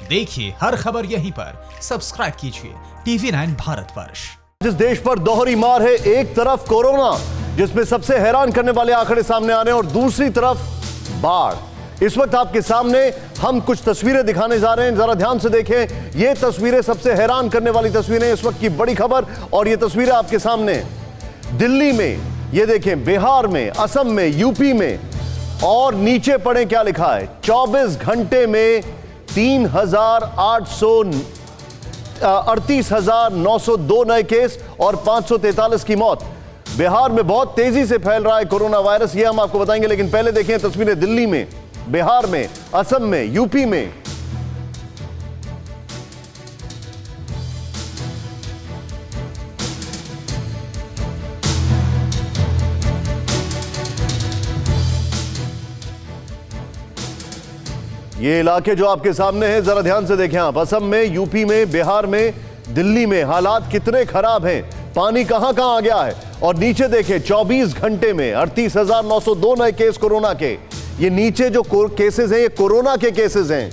देखिए हर खबर यहीं पर, सब्सक्राइब कीजिए TV9 भारतवर्ष। जिस देश पर दोहरी मार है, एक तरफ कोरोना जिसमें सबसे हैरान करने वाले आंकड़े सामने आ रहे हैं और दूसरी तरफ बाढ़। इस वक्त आपके सामने हम कुछ तस्वीरें दिखाने जा रहे हैं, जरा ध्यान से देखें। ये तस्वीरें सबसे हैरान करने वाली तस्वीरें, इस वक्त की बड़ी खबर। और ये तस्वीरें आपके सामने दिल्ली में, ये देखें, बिहार में, असम में, यूपी में, और नीचे पढ़ें क्या लिखा है। 24 घंटे में 38,902 नए केस और 543 की मौत। बिहार में बहुत तेजी से फैल रहा है कोरोना वायरस, ये हम आपको बताएंगे, लेकिन पहले देखें तस्वीरें दिल्ली में, बिहार में, असम में, यूपी में। ये इलाके जो आपके सामने हैं, जरा ध्यान से देखें आप। असम में, यूपी में, बिहार में, दिल्ली में हालात कितने खराब हैं, पानी कहां कहां आ गया है। और नीचे देखें, 24 घंटे में 38,902 नए केस कोरोना के। ये नीचे जो केसेस हैं, ये कोरोना के केसेस हैं।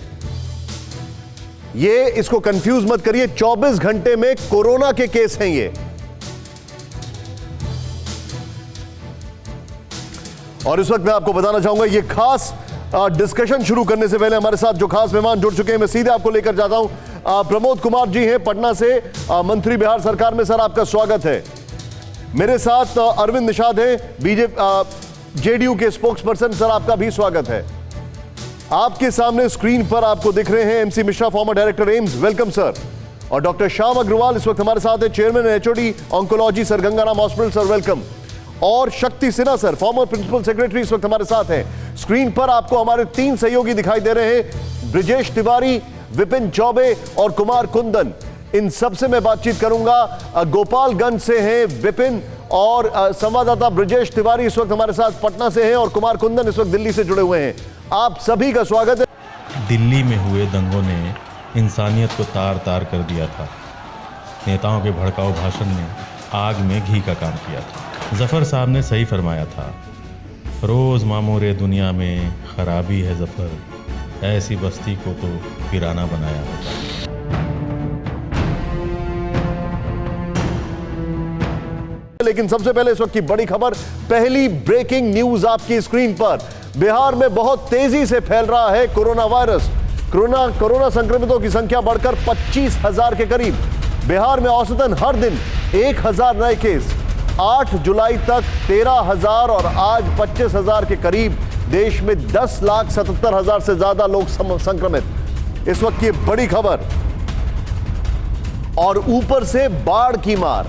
ये इसको कंफ्यूज मत करिए, 24 घंटे में कोरोना के केस हैं ये। और इस वक्त मैं आपको बताना चाहूंगा, ये खास डिस्कशन शुरू करने से पहले हमारे साथ जो खास मेहमान जुड़ चुके हैं, मैं सीधे आपको लेकर जाता हूं। प्रमोद कुमार जी हैं पटना से, मंत्री बिहार सरकार में। सर, आपका स्वागत है। मेरे साथ अरविंद निषाद हैं, जेडीयू के स्पोक्स पर्सन। सर, आपका भी स्वागत है। आपके सामने स्क्रीन पर आपको दिख रहे हैं MC Mishra, former director AIIMS, welcome sir. और डॉक्टर श्याम अग्रवाल इस वक्त हमारे साथ है, chairman HOD oncology, sir Gangaram hospital, sir welcome. और Shakti Sinha sir, former principal secretary, इस वक्त हमारे साथ हैं। स्क्रीन पर आपको हमारे 3 सहयोगी दिखाई दे रहे हैं, ब्रिजेश तिवारी, विपिन चौबे और कुमार कुंदन। इन सबसे मैं बातचीत करूंगा। गोपालगंज से हैं विपिन, और संवाददाता ब्रिजेश तिवारी इस वक्त हमारे साथ पटना से हैं, और कुमार कुंदन इस वक्त दिल्ली से जुड़े हुए हैं। आप सभी का स्वागत है। दिल्ली में हुए दंगों ने इंसानियत को तार तार कर दिया था। नेताओं के भड़काऊ भाषण ने आग में घी का काम किया था। जफर साहब ने सही फरमाया था, रोज मामूरे दुनिया में खराबी है जफर, ऐसी बस्ती को तो वीराना बनाया होता। लेकिन सबसे पहले इस वक्त की बड़ी खबर, पहली ब्रेकिंग न्यूज आपकी स्क्रीन पर। बिहार में बहुत तेजी से फैल रहा है कोरोना वायरस। कोरोना संक्रमितों की संख्या बढ़कर 25,000 के करीब। बिहार में औसतन हर दिन 1,000 नए केस। 8 जुलाई तक 13,000 और आज 25,000 के करीब। देश में 10,77,000 से ज्यादा लोग संक्रमित। इस वक्त की बड़ी खबर। और ऊपर से बाढ़ की मार,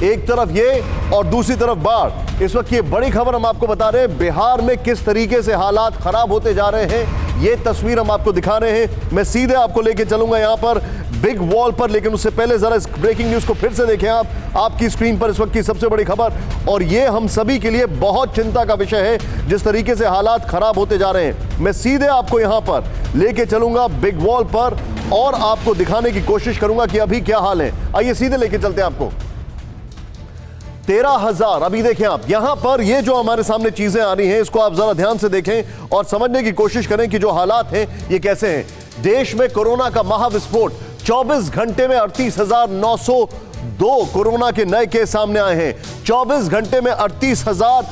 एक तरफ ये और दूसरी तरफ बाढ़। इस वक्त ये बड़ी खबर हम आपको बता रहे हैं, बिहार में किस तरीके से हालात खराब होते जा रहे हैं, ये तस्वीर हम आपको दिखा रहे हैं। मैं सीधे आपको लेके चलूंगा यहां पर बिग वॉल पर, लेकिन उससे पहले जरा इस ब्रेकिंग न्यूज को फिर से देखें आप। आपकी स्क्रीन पर इस वक्त की सबसे बड़ी खबर, और ये हम सभी के लिए बहुत चिंता का विषय है, जिस तरीके से हालात खराब होते जा रहे हैं। मैं सीधे आपको यहां पर लेके चलूंगा बिग वॉल पर, और आपको दिखाने की कोशिश करूंगा कि अभी क्या हाल है। आइए सीधे लेके चलते हैं आपको। 13,000, अभी देखें आप यहां पर, ये जो हमारे सामने चीजें आ रही हैं, इसको आप जरा ध्यान से देखें और समझने की कोशिश करें कि जो हालात हैं ये कैसे हैं। देश में कोरोना का महाविस्फोट, 24 घंटे में 38,902 कोरोना के नए केस सामने आए हैं। 24 घंटे में 38,000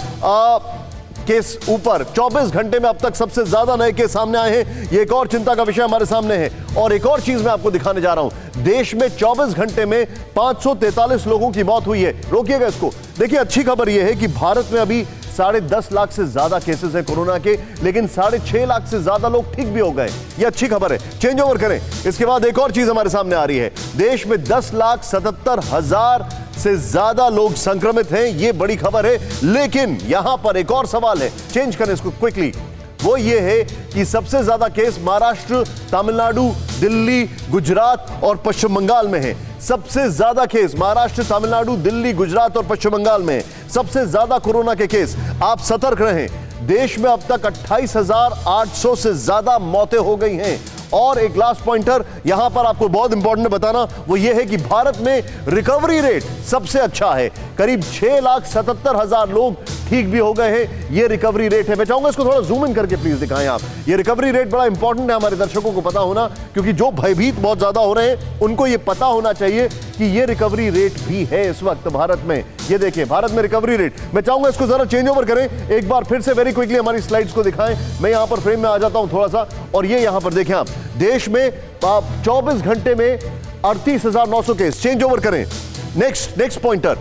केस ऊपर। 24 घंटे में अब तक सबसे ज्यादा नए केस सामने आए हैं। ये एक और चिंता का विषय हमारे सामने है। और एक और चीज मैं आपको दिखाने जा रहा हूं, देश में 24 घंटे में 543 लोगों की मौत हुई है। रोकिएगा इसको। देखिए, अच्छी खबर यह है कि भारत में अभी 10.5 लाख से ज्यादा केसेस हैं कोरोना के, लेकिन 6.5 लाख से ज्यादा लोग ठीक भी हो गए। ये अच्छी खबर है। चेंज ओवर करें। इसके बाद एक और चीज हमारे सामने आ रही है, देश में 10,77,000 से ज्यादा लोग संक्रमित हैं। ये बड़ी खबर है। लेकिन यहां पर एक और सवाल है, चेंज करें इसको क्विकली। वो ये है कि सबसे ज्यादा केस महाराष्ट्र, तमिलनाडु, दिल्ली, गुजरात और पश्चिम बंगाल में है। सबसे ज्यादा केस महाराष्ट्र, तमिलनाडु, दिल्ली, गुजरात और पश्चिम बंगाल में है। सबसे ज्यादा कोरोना के केस। आप सतर्क रहें। देश में अब तक 28,800 से ज्यादा मौतें हो गई हैं और एक लास्ट पॉइंटर यहां पर आपको बहुत इंपॉर्टेंट बताना, वो ये है कि भारत में रिकवरी रेट सबसे अच्छा है। करीब 6,77,000 लोग ठीक भी हो गए हैं, ये रिकवरी रेट है। मैं चाहूंगा इसको थोड़ा जूम इन करके प्लीज दिखाएं आप। ये रिकवरी रेट बड़ा इंपॉर्टेंट है हमारे दर्शकों को पता होना, क्योंकि जो भयभीत बहुत ज्यादा हो रहे हैं उनको ये पता होना चाहिए कि ये रिकवरी रेट भी है इस वक्त भारत में। ये देखिए भारत में रिकवरी रेट। मैं चाहूंगा इसको जरा चेंज ओवर करें, एक बार फिर से वेरी क्विकली हमारी स्लाइड्स को दिखाएं। मैं यहां पर फ्रेम में आ जाता हूं थोड़ा सा, और ये यहां पर देखें आप, देश में 24 घंटे में 38,900 केस। चेंज ओवर करें, नेक्स्ट पॉइंटर,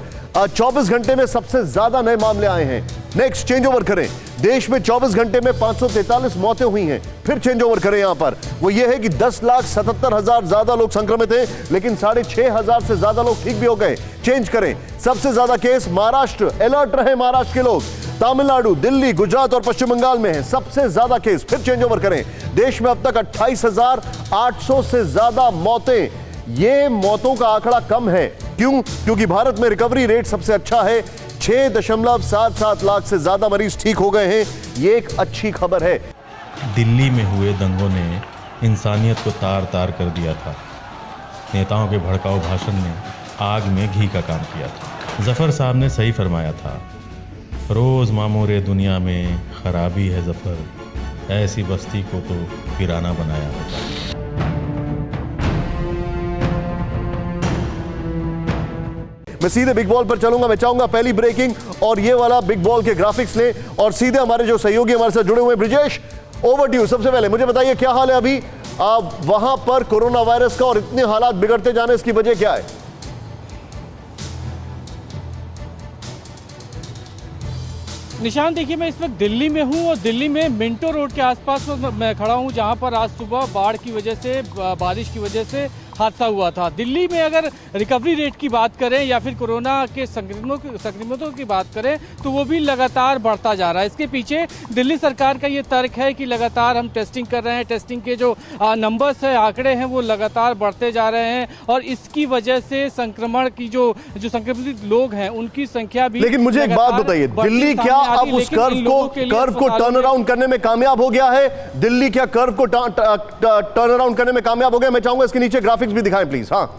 24 घंटे में सबसे ज्यादा नए मामले आए हैं। नेक्स्ट चेंज ओवर करें, देश में 24 घंटे में 543 मौतें हुई हैं। फिर चेंज ओवर करें यहां पर, वो ये है कि 10,77,000 ज्यादा लोग संक्रमित हैं, लेकिन 6,500 से ज्यादा लोग ठीक भी हो गए। चेंज करें, सबसे ज्यादा केस महाराष्ट्र, अलर्ट रहे महाराष्ट्र के लोग, तमिलनाडु, दिल्ली, गुजरात और पश्चिम बंगाल में है सबसे ज्यादा केस। फिर चेंज ओवर करें, देश में अब तक 28,800 से ज्यादा मौतें। ये मौतों का आंकड़ा कम है, क्यों? क्योंकि भारत में रिकवरी रेट सबसे अच्छा है। 6.77 लाख से ज्यादा मरीज ठीक हो गए हैं, ये एक अच्छी खबर है। दिल्ली में हुए दंगों ने इंसानियत को तार तार कर दिया था। नेताओं के भड़काऊ भाषण ने आग में घी का काम किया था। जफर साहब ने सही फरमाया था, रोज मामूरे दुनिया में खराबी है जफर, ऐसी बस्ती को तो वीराना बनाया होता। मैं सीधे बिग बॉल पर चलूंगा। मैं चाहूंगा पहली ब्रेकिंग और ये वाला बिग बॉल के ग्राफिक्स ले, और सीधे हमारे जो सहयोगी हमारे साथ जुड़े हुए हैं, ब्रिजेश ओवर टू यू। सबसे पहले मुझे बताइए क्या हाल है अभी वहां पर कोरोना वायरस का, और इतने हालात बिगड़ते जाने इसकी वजह क्या है? निशान देखिए, मैं इस वक्त दिल्ली में हूँ और दिल्ली में मिंटो रोड के आसपास मैं खड़ा हूँ, जहाँ पर आज सुबह बाढ़ की वजह से, बारिश की वजह से हादसा हुआ था। दिल्ली में अगर रिकवरी रेट की बात करें या फिर कोरोना के संक्रमितों की बात करें तो वो भी लगातार बढ़ता जा रहा है। इसके पीछे दिल्ली सरकार का ये तर्क है कि लगातार हम टेस्टिंग कर रहे हैं, टेस्टिंग के जो नंबर्स है, आंकड़े हैं, वो लगातार बढ़ते जा रहे हैं, और इसकी वजह से संक्रमण की जो संक्रमित लोग हैं उनकी संख्या भी। लेकिन मुझे एक बात बताइए, दिल्ली क्या अब उस कर्व को टर्न अराउंड करने में कामयाब हो गया है? दिल्ली क्या कर्व को टर्न अराउंड करने में कामयाब हो गया? मैं चाहूंगा इसके नीचे ग्राफिक्स भी दिखाएं प्लीज। हाँ,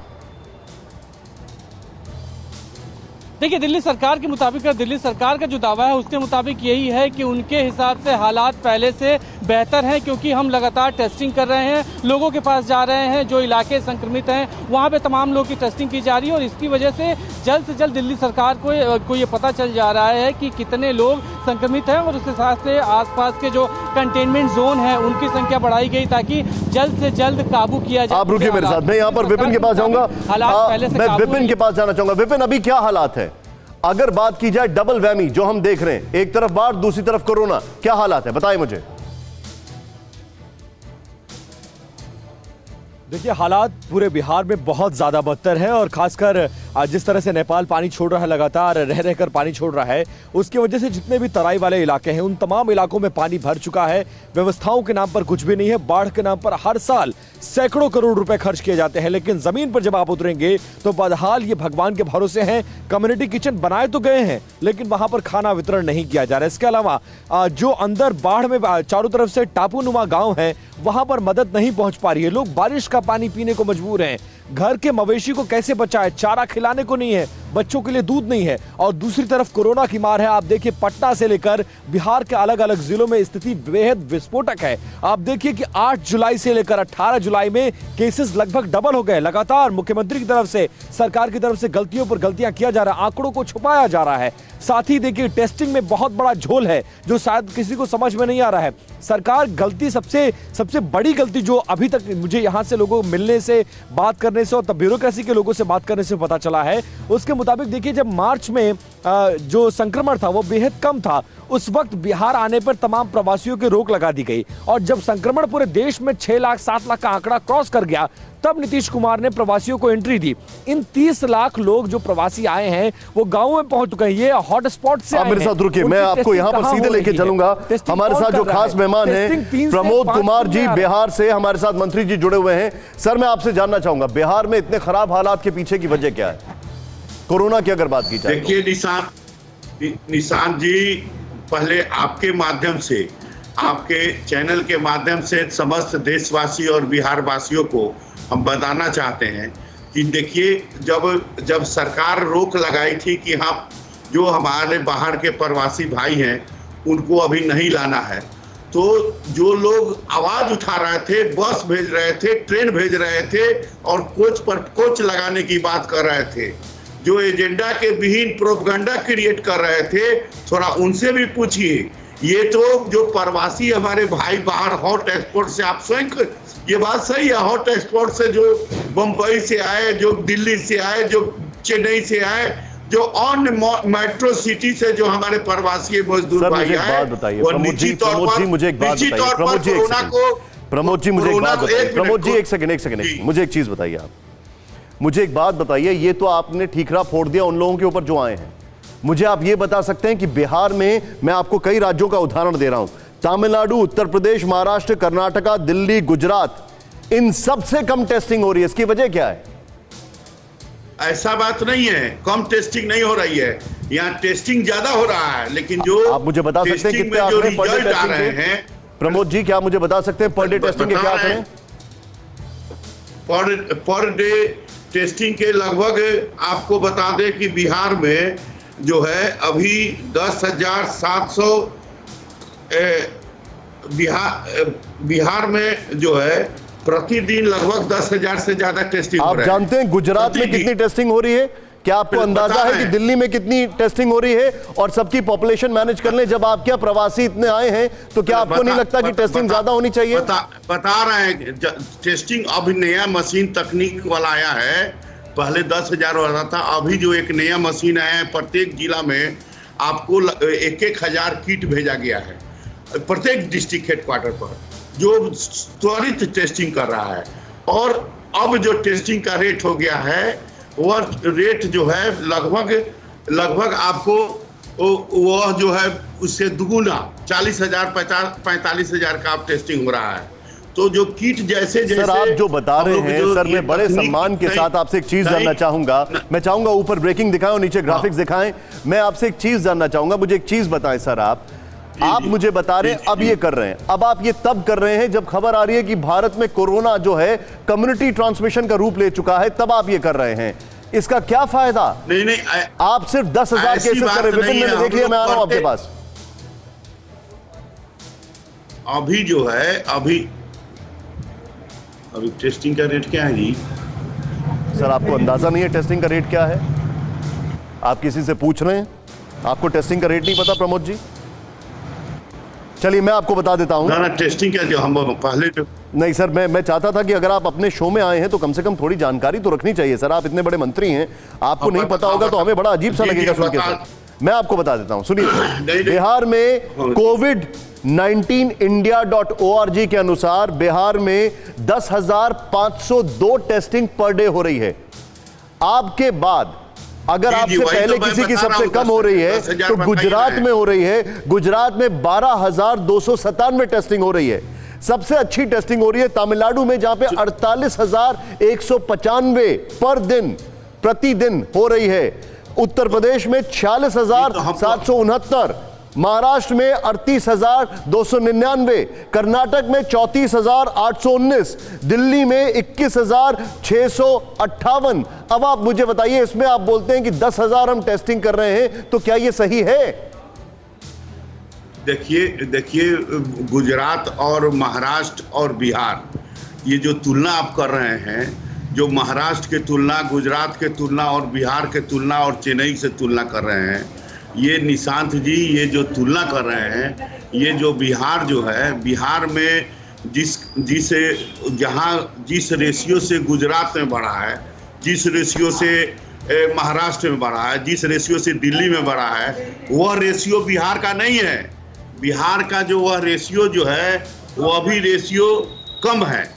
देखिए, दिल्ली सरकार के मुताबिक, दिल्ली सरकार का जो दावा है उसके मुताबिक यही है कि उनके हिसाब से हालात पहले से बेहतर हैं, क्योंकि हम लगातार टेस्टिंग कर रहे हैं, लोगों के पास जा रहे हैं, जो इलाके संक्रमित हैं वहाँ पे तमाम लोगों की टेस्टिंग की जा रही है, और इसकी वजह से जल्द दिल्ली सरकार को ये पता चल जा रहा है कि कितने लोग संक्रमित हैं, और उस हिसाब से आसपास के जो कंटेनमेंट जोन है उनकी संख्या बढ़ाई गई ताकि जल्द से जल्द काबू किया जाए। आप रुकिए मेरे साथ, मैं यहाँ पर विपिन के पास जाऊंगा। मैं विपिन के पास जाना चाहूंगा। विपिन, अभी क्या हालात है? अगर बात की जाए डबल वैमी जो हम देख रहे हैं, एक तरफ बाढ़, दूसरी तरफ कोरोना, क्या हालात है बताएं मुझे। देखिए, हालात पूरे बिहार में बहुत ज़्यादा बदतर है, और खासकर जिस तरह से नेपाल पानी छोड़ रहा है, लगातार रह रहकर पानी छोड़ रहा है, उसकी वजह से जितने भी तराई वाले इलाके हैं उन तमाम इलाकों में पानी भर चुका है। व्यवस्थाओं के नाम पर कुछ भी नहीं है। बाढ़ के नाम पर हर साल सैकड़ों करोड़ रुपए खर्च किए जाते हैं, लेकिन जमीन पर जब आप उतरेंगे तो बदहाल ये भगवान के भरोसे हैं। कम्युनिटी किचन बनाए तो गए हैं, लेकिन वहां पर खाना वितरण नहीं किया जा रहा है। इसके अलावा जो अंदर बाढ़ में चारों तरफ से टापूनुमा गांव है, वहां पर मदद नहीं पहुंच पा रही है। लोग बारिश का पानी पीने को मजबूर हैं। घर के मवेशी को कैसे बचाए, चारा खिलाने को नहीं है, बच्चों के लिए दूध नहीं है, और दूसरी तरफ कोरोना की मार है। आप देखिए, पटना से लेकर बिहार के अलग अलग जिलों में स्थिति बेहद विस्फोटक है। आप देखिए कि 8 जुलाई से लेकर 18 जुलाई में केसेस लगभग डबल हो गए। लगातार मुख्यमंत्री की तरफ से, सरकार की तरफ से गलतियों पर गलतियां किया जा रहा है, आंकड़ों को छुपाया जा रहा है। साथ ही देखिए, टेस्टिंग में बहुत बड़ा झोल है जो शायद किसी को समझ में नहीं आ रहा है। सरकार गलती, सबसे बड़ी गलती जो अभी तक मुझे यहां से लोगों मिलने से, बात करने से और तब ब्यूरोक्रेसी के लोगों से बात करने से पता चला है, उसके मुताबिक देखिए, जब मार्च में जो संक्रमण था वो बेहद कम था, उस वक्त बिहार आने पर तमाम प्रवासियों की रोक लगा दी गई, और जब संक्रमण पूरे देश में 6 लाख 7 लाख का आंकड़ा क्रॉस कर गया, तब नीतीश कुमार ने प्रवासियों को एंट्री दी। इन 30 लाख लोग जो प्रवासी आए हैं वो गांवों में पहुंच चुके हैं। ये हॉटस्पॉट से आप मेरे साथ रुकिए, मैं आपको यहां पर सीधे लेके चलूंगा। हमारे साथ जो खास मेहमान हैं प्रमोद कुमार जी बिहार से, हमारे साथ मंत्री जी जुड़े हुए हैं। सर, मैं आपसे जानना चाहूंगा, बिहार में इतने खराब हालात के पीछे की वजह क्या है? कोरोना की अगर बात की जाए। देखिए निशान जी, पहले आपके माध्यम से आपके चैनल के माध्यम से समस्त देशवासी और बिहार वासियों को हम बताना चाहते हैं कि देखिए, जब सरकार रोक लगाई थी कि हाँ, जो हमारे बाहर के प्रवासी भाई हैं उनको अभी नहीं लाना है, तो जो लोग आवाज उठा रहे थे, बस भेज रहे थे, ट्रेन भेज रहे थे और कोच पर कोच लगाने की बात कर रहे थे, जो एजेंडा के विहीन प्रोपगंडा क्रिएट कर रहे थे, थोड़ा उनसे भी पूछिए। ये तो जो प्रवासी हमारे भाई बाहर हॉट एक्सपोर्ट से, आप स्वयं ये बात सही है, हॉट एक्सपोर्ट से जो बम्बई से आए, जो दिल्ली से आए, जो चेन्नई से आए, जो अन्य मेट्रो सिटी से जो हमारे प्रवासी मजदूर भाई आए, वो निश्चित तौर पर मुझे एक बात बताइए प्रमोद जी, मुझे एक सेकंड मुझे एक चीज बताइए। आप मुझे एक बात बताइए, ये तो आपने ठीकरा फोड़ दिया उन लोगों के ऊपर जो आए हैं। मुझे आप ये बता सकते हैं कि बिहार में, मैं आपको कई राज्यों का उदाहरण दे रहा हूं, तमिलनाडु, उत्तर प्रदेश, महाराष्ट्र, कर्नाटका, दिल्ली, गुजरात, इन सबसे कम टेस्टिंग हो रही है, इसकी वजह क्या है? ऐसा बात नहीं है, कम टेस्टिंग नहीं हो रही है, यहाँ टेस्टिंग ज्यादा हो रहा है, लेकिन जो आप मुझे बता सकते हैं कितने आंकड़े पर डे टेस्टिंग आ रहे हैं? प्रमोद जी, क्या मुझे बता सकते हैं पर डे टेस्टिंग के क्या आंकड़े? पर डे टेस्टिंग के लगभग आपको बता दें कि बिहार में जो है अभी 10,700 बिहार में जो है प्रतिदिन लगभग 10,000 से ज्यादा टेस्टिंग हो रहा है। आप जानते हैं गुजरात में कितनी टेस्टिंग हो रही है? क्या आपको अंदाजा है कि दिल्ली में कितनी टेस्टिंग हो रही है? और सबकी पॉपुलेशन मैनेज कर लें, जब आपके प्रवासी इतने आए हैं, तो क्या आपको नहीं लगता कि टेस्टिंग ज्यादा होनी चाहिए? बता रहे हैं, टेस्टिंग अभी नया मशीन तकनीक वाला आया है, पहले 10,000 हो रहा था, अभी जो एक नया मशीन आया है, प्रत्येक जिला में आपको 1,000 किट भेजा गया है प्रत्येक डिस्ट्रिक्ट हेडक्वार्टर पर, जो त्वरित टेस्टिंग कर रहा है। और अब जो टेस्टिंग का रेट हो गया है, वह रेट जो है लगभग आपको वह जो है उससे दुगुना 40,000 45,000 का अब टेस्टिंग हो रहा है। तो जो किट जैसे सर आप जो बता रहे हैं, सर मैं बड़े सम्मान के साथ आपसे एक चीज जानना चाहूंगा। मैं चाहूंगा ऊपर ब्रेकिंग दिखाएं और नीचे ग्राफिक्स दिखाएं। मैं आपसे एक चीज जानना चाहूंगा, मुझे एक चीज बताएं सर। आप मुझे बता रहे हैं अब ये कर रहे हैं, अब आप ये तब कर रहे हैं जब खबर आ रही है कि भारत में कोरोना जो है कम्युनिटी ट्रांसमिशन का रूप ले चुका है, तब आप ये कर रहे हैं। इसका क्या फायदा? नहीं, आप सिर्फ 10,000 केसेस कर रहे हैं। मैंने देख लिया, मैं आ रहा हूं आपके पास। अभी जो है अभी टेस्टिंग का रेट क्या है जी? सर आपको अंदाजा नहीं है टेस्टिंग का रेट क्या है? आप किसी से पूछ रहे हैं, आपको टेस्टिंग का रेट नहीं पता प्रमोद जी? चलिए मैं आपको बता देता हूं। ना टेस्टिंग क्या, जो हम पहले नहीं सर, मैं चाहता था कि अगर आप अपने शो में आए हैं तो कम से कम थोड़ी जानकारी तो रखनी चाहिए सर। आप इतने बड़े मंत्री हैं, आपको नहीं पता होगा तो हमें बड़ा अजीब सा लगेगा सुन के सर। मैं आपको बता देता हूं, सुनिए सर। बिहार में covid19india.org के अनुसार बिहार में 10,502 टेस्टिंग पर डे हो रही है। आपके बाद अगर आपसे पहले किसी की सबसे कम हो रही है तो गुजरात में हो रही है। गुजरात में 12,297 टेस्टिंग हो रही है। सबसे अच्छी टेस्टिंग हो रही है तमिलनाडु में, जहां पे 48,195 पर दिन प्रतिदिन हो रही है। उत्तर प्रदेश में 46,769, महाराष्ट्र में 38,299, कर्नाटक में 34,819, दिल्ली में 21,658। अब आप मुझे बताइए, इसमें आप बोलते हैं कि 10,000 हम टेस्टिंग कर रहे हैं, तो क्या यह सही है? देखिए गुजरात और महाराष्ट्र और बिहार, ये जो तुलना आप कर रहे हैं, जो महाराष्ट्र के तुलना, गुजरात के तुलना और बिहार के तुलना और चेन्नई से तुलना कर रहे हैं, ये निशांत जी ये जो तुलना कर रहे हैं, ये जो बिहार जो है, बिहार में जिस रेशियो से गुजरात में बढ़ा है, जिस रेशियो से महाराष्ट्र में बढ़ा है, जिस रेशियो से दिल्ली में बढ़ा है, वह रेशियो बिहार का नहीं है। बिहार का जो वह रेशियो जो है वो अभी रेशियो कम है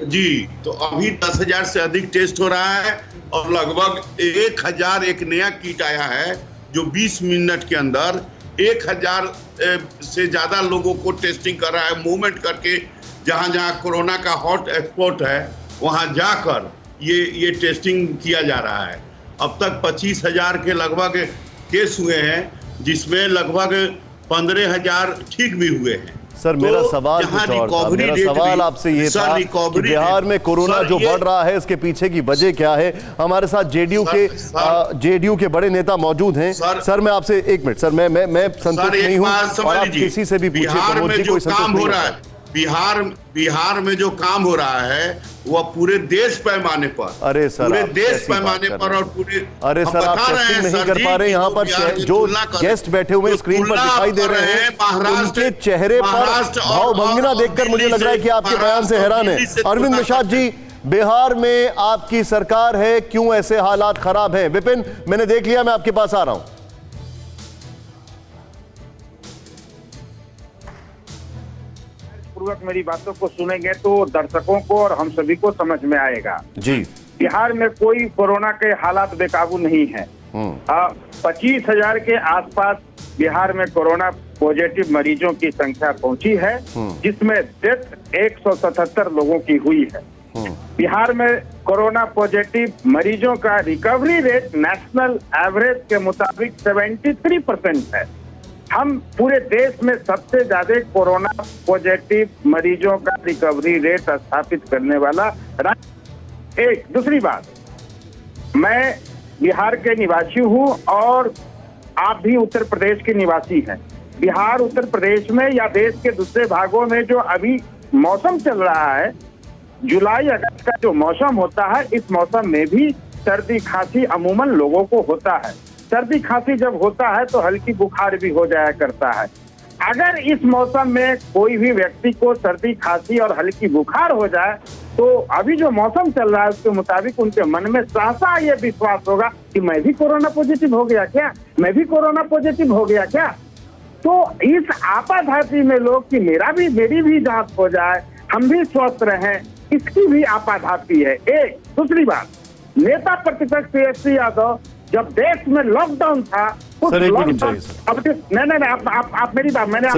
जी। तो अभी 10,000 से अधिक टेस्ट हो रहा है और लगभग 1,000 एक नया किट आया है जो 20 मिनट के अंदर 1,000 से ज़्यादा लोगों को टेस्टिंग कर रहा है। मूवमेंट करके जहाँ जहाँ कोरोना का हॉट एक्सपोर्ट है वहाँ जाकर ये टेस्टिंग किया जा रहा है। अब तक 25,000 के लगभग केस हुए हैं, जिसमें लगभग 15,000 ठीक भी हुए हैं। सर मेरा सवाल कुछ और था। मेरा सवाल आपसे ये था कि बिहार में कोरोना जो बढ़ रहा है इसके पीछे की वजह क्या है? हमारे साथ जेडीयू के बड़े नेता मौजूद हैं। सर मैं आपसे एक मिनट सर, मैं संतुष्ट नहीं हूं और आप किसी से भी पूछिए प्रमोद जी, कोई संतुष्ट नहीं है। बिहार में जो काम हो रहा है वो पूरे देश पैमाने पर, अरे सर पूरे देश पैमाने पर और पूरे, अरे सर आप टेस्टिंग नहीं कर पा रहे। यहाँ पर जो गेस्ट बैठे हुए स्क्रीन पर दिखाई दे रहे हैं उनके चेहरे पर भाव भंगिमा देखकर मुझे लग रहा है कि आपके बयान से हैरान है। अरविंद निषाद जी, बिहार में आपकी सरकार है, क्यों ऐसे हालात खराब हैं? विपिन मैंने देख लिया, मैं आपके पास आ रहा हूं। पूर्वक मेरी बातों को सुनेंगे तो दर्शकों को और हम सभी को समझ में आएगा। जी, बिहार में कोई कोरोना के हालात बेकाबू नहीं है। 25,000 के आसपास बिहार में कोरोना पॉजिटिव मरीजों की संख्या पहुंची है, जिसमें डेथ 177 लोगों की हुई है। बिहार में कोरोना पॉजिटिव मरीजों का रिकवरी रेट नेशनल एवरेज के मुताबिक 73% है। हम पूरे देश में सबसे ज्यादा कोरोना पॉजिटिव मरीजों का रिकवरी रेट स्थापित करने वाला राज्य। एक दूसरी बात, मैं बिहार के निवासी हूं और आप भी उत्तर प्रदेश के निवासी हैं। बिहार उत्तर प्रदेश में या देश के दूसरे भागों में जो अभी मौसम चल रहा है, जुलाई अगस्त का जो मौसम होता है, इस मौसम में भी सर्दी खांसी अमूमन लोगों को होता है। सर्दी खांसी जब होता है तो हल्की बुखार भी हो जाया करता है। अगर इस मौसम में कोई भी व्यक्ति को सर्दी खांसी और हल्की बुखार हो जाए तो अभी जो मौसम चल रहा है उसके मुताबिक उनके मन में सहसा ये विश्वास होगा कि मैं भी कोरोना पॉजिटिव हो गया क्या, मैं भी कोरोना पॉजिटिव हो गया क्या। तो इस आपाधापी में लोग कि मेरी भी जांच हो जाए, हम भी स्वस्थ रहें, इसकी भी आपाधापी है। एक दूसरी बात, नेता प्रतिपक्ष तेजस्वी यादव जब देश में लॉकडाउन था, सर एक मिनट चाहिए नहीं आप मेरी बात, मैंने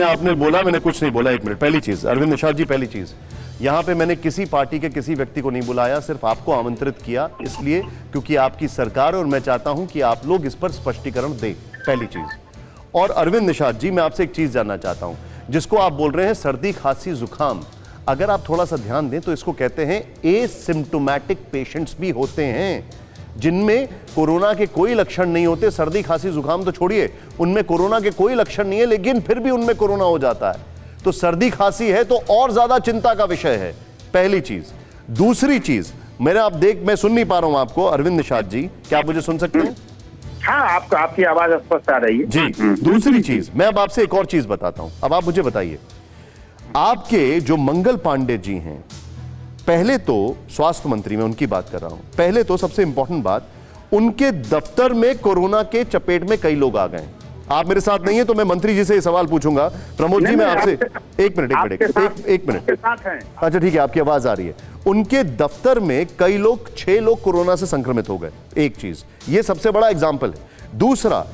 आपने बोला, मैंने कुछ नहीं बोला। एक मिनट, पहली चीज अरविंद निषाद जी, पहली चीज यहाँ पे मैंने किसी पार्टी के किसी व्यक्ति को नहीं बुलाया, सिर्फ आपको आमंत्रित किया इसलिए क्योंकि आपकी सरकार और मैं चाहता हूं कि आप लोग इस पर स्पष्टीकरण दें, पहली चीज। और अरविंद निषाद जी, मैं आपसे एक चीज जानना चाहता हूं, जिसको आप बोल रहे हैं सर्दी खांसी जुकाम, अगर आप थोड़ा सा ध्यान दें तो इसको कहते हैं एसिम्प्टोमेटिक पेशेंट्स भी होते हैं, जिनमें कोरोना के कोई लक्षण नहीं होते। सर्दी खांसी जुकाम तो छोड़िए, उनमें कोरोना के कोई लक्षण नहीं है लेकिन फिर भी उनमें कोरोना हो जाता है। तो सर्दी खांसी है तो और ज्यादा चिंता का विषय है, पहली चीज। दूसरी चीज, मैं सुन नहीं पा रहा हूं आपको अरविंद निषाद जी, क्या आप मुझे सुन सकते हैं? हाँ, आपकी आवाज स्पष्ट आ रही है जी। दूसरी चीज, मैं अब आपसे एक और चीज बताता हूं। अब आप मुझे बताइए, आपके जो मंगल पांडे जी हैं, पहले तो स्वास्थ्य मंत्री, मैं उनकी बात कर रहा हूं, पहले तो सबसे इंपॉर्टेंट बात, उनके दफ्तर में कोरोना के चपेट में कई लोग आ गए। आप मेरे साथ नहीं है तो मैं मंत्री जी से सवाल पूछूंगा। प्रमोद जी, मैं आपसे एक मिनट। अच्छा ठीक है, आपकी आवाज आ रही है। उनके दफ्तर में कई लोग, 6 लोग कोरोना से संक्रमित हो गए, एक चीज, ये सबसे बड़ा एग्जाम्पल है। दूसरा,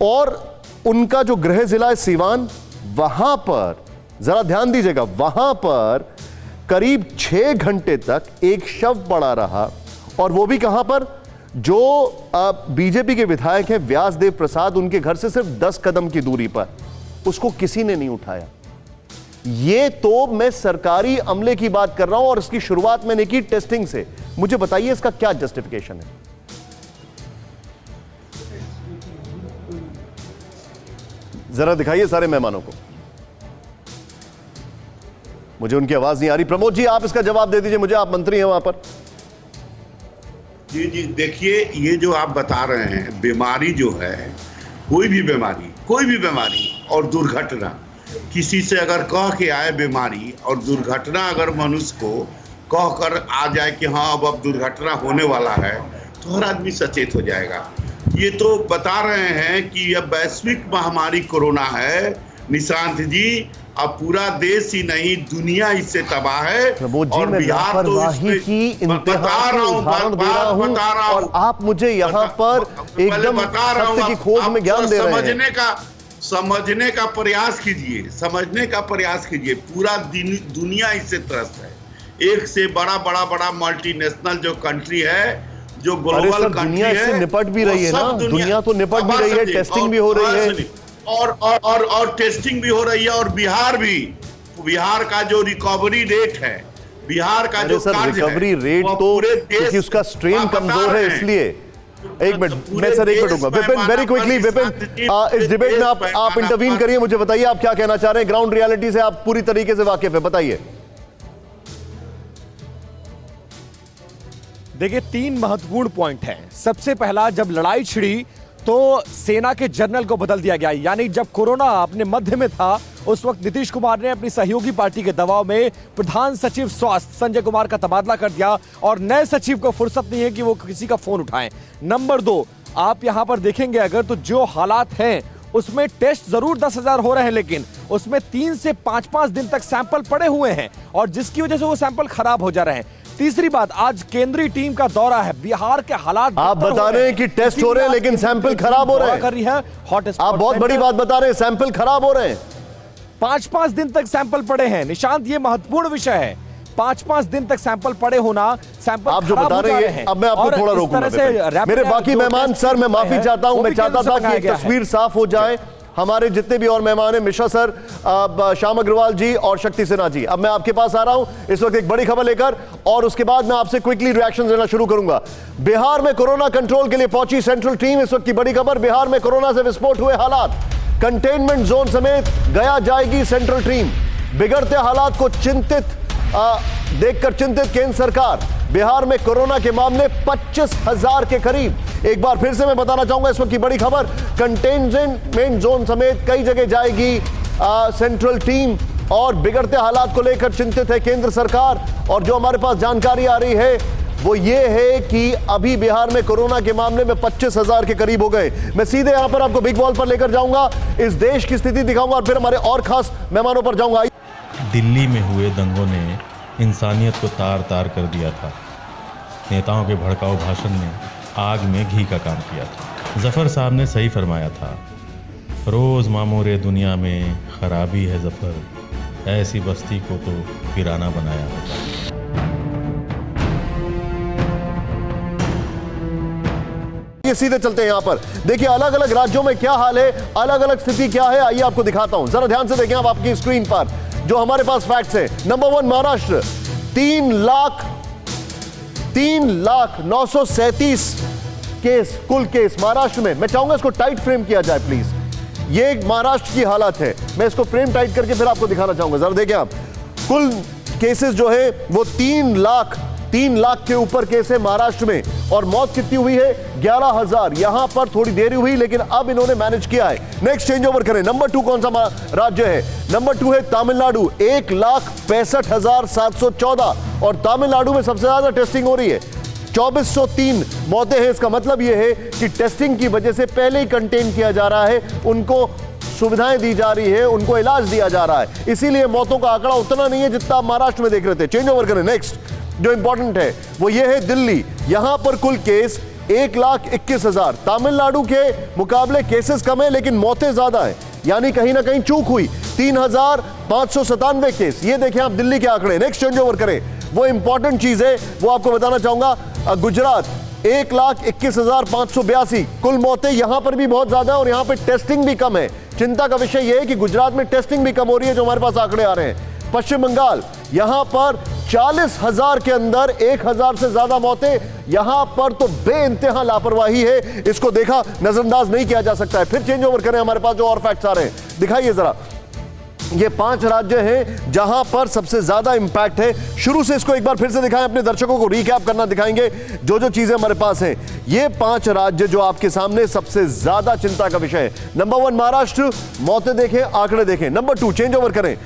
और उनका जो गृह जिला है सीवान, वहां पर जरा ध्यान दीजिएगा, वहां पर करीब 6 घंटे तक एक शव पड़ा रहा, और वो भी कहां पर, जो बीजेपी के विधायक हैं व्यासदेव प्रसाद, उनके घर से सिर्फ 10 कदम की दूरी पर, उसको किसी ने नहीं उठाया। ये तो मैं सरकारी अमले की बात कर रहा हूं और इसकी शुरुआत मैंने की टेस्टिंग से। मुझे बताइए इसका क्या जस्टिफिकेशन है? जरा दिखाइए सारे मेहमानों को, मुझे उनकी आवाज नहीं आ रही। प्रमोद जी, आप इसका जवाब दे दीजिए मुझे, आप मंत्री हैं वहां पर। जी, देखिए, ये जो आप बता रहे हैं, बीमारी जो है, कोई भी बीमारी और दुर्घटना, किसी से अगर कह के आए बीमारी और दुर्घटना, अगर मनुष्य को कह कर आ जाए कि हाँ अब दुर्घटना होने वाला है, तो हर आदमी सचेत हो जाएगा। ये तो बता रहे हैं कि यह वैश्विक महामारी कोरोना है निशांत जी, अब पूरा देश ही नहीं दुनिया इससे तबाह है। और बिहार तो बता रहा हूं, और आप मुझे यहाँ पर एकदम सत्य की खोज में ज्ञान दे रहे हैं। समझने का प्रयास कीजिए, पूरा दुनिया इससे त्रस्त है। एक से बड़ा मल्टीनेशनल जो कंट्री है जो अरे ग्लोबल सर, कंट्री दुनिया इससे है, निपट भी वो रही है ना, सब दुनिया तो निपट भी अब रही है, समझिए, टेस्टिंग भी हो रही है। सुनिए, और टेस्टिंग भी हो रही है, और बिहार का जो रिकवरी रेट है, बिहार का अरे जो सर, कार्य है, रिकवरी रेट वो तो पूरे देश क्योंकि उसका स्ट्रेन आप बता कमजोर है, रहे हैं। इसलिए एक मिनट पूरे मैं सर एक मिनट देश रुकूंगा। विपिन, वेरी क्विकली विपिन, इस डिबेट में आप इंटरवीन करिए, मुझे बताइए आप क्या कहना चाह रहे हैं। ग्राउंड रियलिटी से आप पूरी तरीके से वाकिफ है, बताइए। देखिए, 3 महत्वपूर्ण पॉइंट हैं। सबसे पहला, जब लड़ाई छिड़ी तो सेना के जनरल को बदल दिया गया, यानी जब कोरोना अपने मध्य में था उस वक्त नीतीश कुमार ने अपनी सहयोगी पार्टी के दबाव में प्रधान सचिव स्वास्थ्य संजय कुमार का तबादला कर दिया, और नए सचिव को फुर्सत नहीं है कि वो किसी का फोन उठाएं। नंबर 2, आप यहां पर देखेंगे अगर तो जो हालात हैं उसमें टेस्ट जरूर 10,000 हो रहे हैं, लेकिन उसमें 3 से 5-5 दिन तक सैंपल पड़े हुए हैं, और जिसकी वजह से वो सैंपल खराब हो जा रहे हैं। तीसरी बात, आज केंद्रीय टीम का दौरा है, बिहार के हालात आप बता रहे हैं कि टेस्ट हो रहे हैं लेकिन सैंपल खराब हो रहे हैं, कर रही है हॉटस्पॉट। आप बहुत बड़ी बात बता रहे हैं, सैंपल खराब हो रहे हैं। 5-5 दिन तक सैंपल पड़े हैं निशांत, ये महत्वपूर्ण विषय है। 5-5 दिन तक सैंपल पड़े होना, सैंपल आप जो बता रहे हैं, अब मैं आपको थोड़ा रोकूंगा। मेरे बाकी मेहमान, सर मैं माफी चाहता हूं, मैं चाहता था कि एक तस्वीर साफ हो जाए। हमारे जितने भी और मेहमान हैं, मिश्रा सर, श्याम अग्रवाल जी और शक्ति सिन्हा जी, अब मैं आपके पास आ रहा हूं इस वक्त एक बड़ी खबर लेकर, और उसके बाद मैं आपसे क्विकली रिएक्शन देना शुरू करूंगा। बिहार में कोरोना कंट्रोल के लिए पहुंची सेंट्रल टीम, इस वक्त की बड़ी खबर, बिहार में कोरोना से विस्फोट हुए हालात, कंटेनमेंट जोन समेत गया जाएगी सेंट्रल टीम। बिगड़ते हालात को देखकर चिंतित केंद्र सरकार। बिहार में कोरोना के मामले 25,000 के करीब। एक बार फिर से मैं बताना चाहूंगा, इस वक्त की बड़ी खबर, कंटेनमेंट जोन समेत कई जगह जाएगी सेंट्रल टीम, और बिगड़ते हालात को लेकर चिंतित है केंद्र सरकार। और जो हमारे पास जानकारी आ रही है वो ये है कि अभी बिहार में कोरोना के मामले में 25,000 के करीब हो गए। मैं सीधे यहां पर आपको बिग वॉल पर लेकर जाऊंगा, इस देश की स्थिति दिखाऊंगा, और फिर हमारे और खास मेहमानों पर जाऊंगा। दिल्ली में हुए दंगों ने इंसानियत को तार तार कर दिया था। नेताओं के भड़काऊ भाषण ने आग में घी का काम किया था। जफर साहब ने सही फरमाया था, रोज मामूरे दुनिया में खराबी है जफर, ऐसी बस्ती को तो वीराना बनाया होता। ये सीधे चलते हैं यहां पर, देखिए अलग अलग राज्यों में क्या हाल है, अलग अलग स्थिति क्या है, आइए आपको दिखाता हूं। जरा ध्यान से देखें आप आपकी स्क्रीन पर जो हमारे पास फैक्ट्स हैं। नंबर 1 महाराष्ट्र, 3,0937 केस, कुल केस महाराष्ट्र में। मैं चाहूंगा इसको टाइट फ्रेम किया जाए प्लीज, ये महाराष्ट्र की हालत है, मैं इसको फ्रेम टाइट करके फिर आपको दिखाना चाहूंगा। जरा देखें आप, कुल केसेस जो है वो 3 लाख के ऊपर केस है महाराष्ट्र में, और मौत कितनी हुई है 11,000। यहां पर थोड़ी देरी हुई लेकिन अब इन्होंने मैनेज किया है। नेक्स्ट चेंज ओवर करें, नंबर 2 कौन सा राज्य है? नंबर 2 है तमिलनाडु, 1,65,714, और तमिलनाडु में सबसे ज्यादा टेस्टिंग हो रही है, 2403 मौतें हैं। इसका मतलब यह है कि टेस्टिंग की वजह से पहले ही कंटेन किया जा रहा है, उनको सुविधाएं दी जा रही है, उनको इलाज दिया जा रहा है, इसीलिए मौतों का आंकड़ा उतना नहीं है जितना महाराष्ट्र में देख रहे थे। चेंज ओवर करें। नेक्स्ट जो इंपॉर्टेंट है वो ये है दिल्ली, यहां पर कुल केस 1,21,000। तमिलनाडु के मुकाबले केसेस कम है लेकिन मौतें ज्यादा है, यानी कहीं ना कहीं चूक हुई। 3,597 केस, ये देखें आप दिल्ली के आंकड़े। नेक्स्ट चेंज ओवर करें, वो इंपॉर्टेंट चीज है वो आपको बताना चाहूंगा। गुजरात 1,21,582, कुल मौतें यहां पर भी बहुत ज्यादा है और यहां पर टेस्टिंग भी कम है। चिंता का विषय यह है कि गुजरात में टेस्टिंग भी कम हो रही है, जो हमारे पास आंकड़े आ रहे हैं। पश्चिम बंगाल, यहां पर 40,000 के अंदर 1,000 से ज्यादा मौतें, यहां पर तो बेइंतहा लापरवाही है, इसको देखा नजरअंदाज नहीं किया जा सकता है। फिर चेंज ओवर करें, हमारे पास जो और फैक्ट्स आ रहे हैं दिखाइए जरा। ये 5 राज्य हैं जहां पर सबसे ज्यादा इंपैक्ट है। शुरू से इसको एक बार फिर से दिखाएं, अपने दर्शकों को रिकैप करना दिखाएंगे जो जो चीजें हमारे पास हैं। ये 5 राज्य जो आपके सामने सबसे ज्यादा चिंता का विषय है। नंबर 1 महाराष्ट्र, मौतें देखें, आंकड़े देखें। नंबर 2 चेंज ओवर करें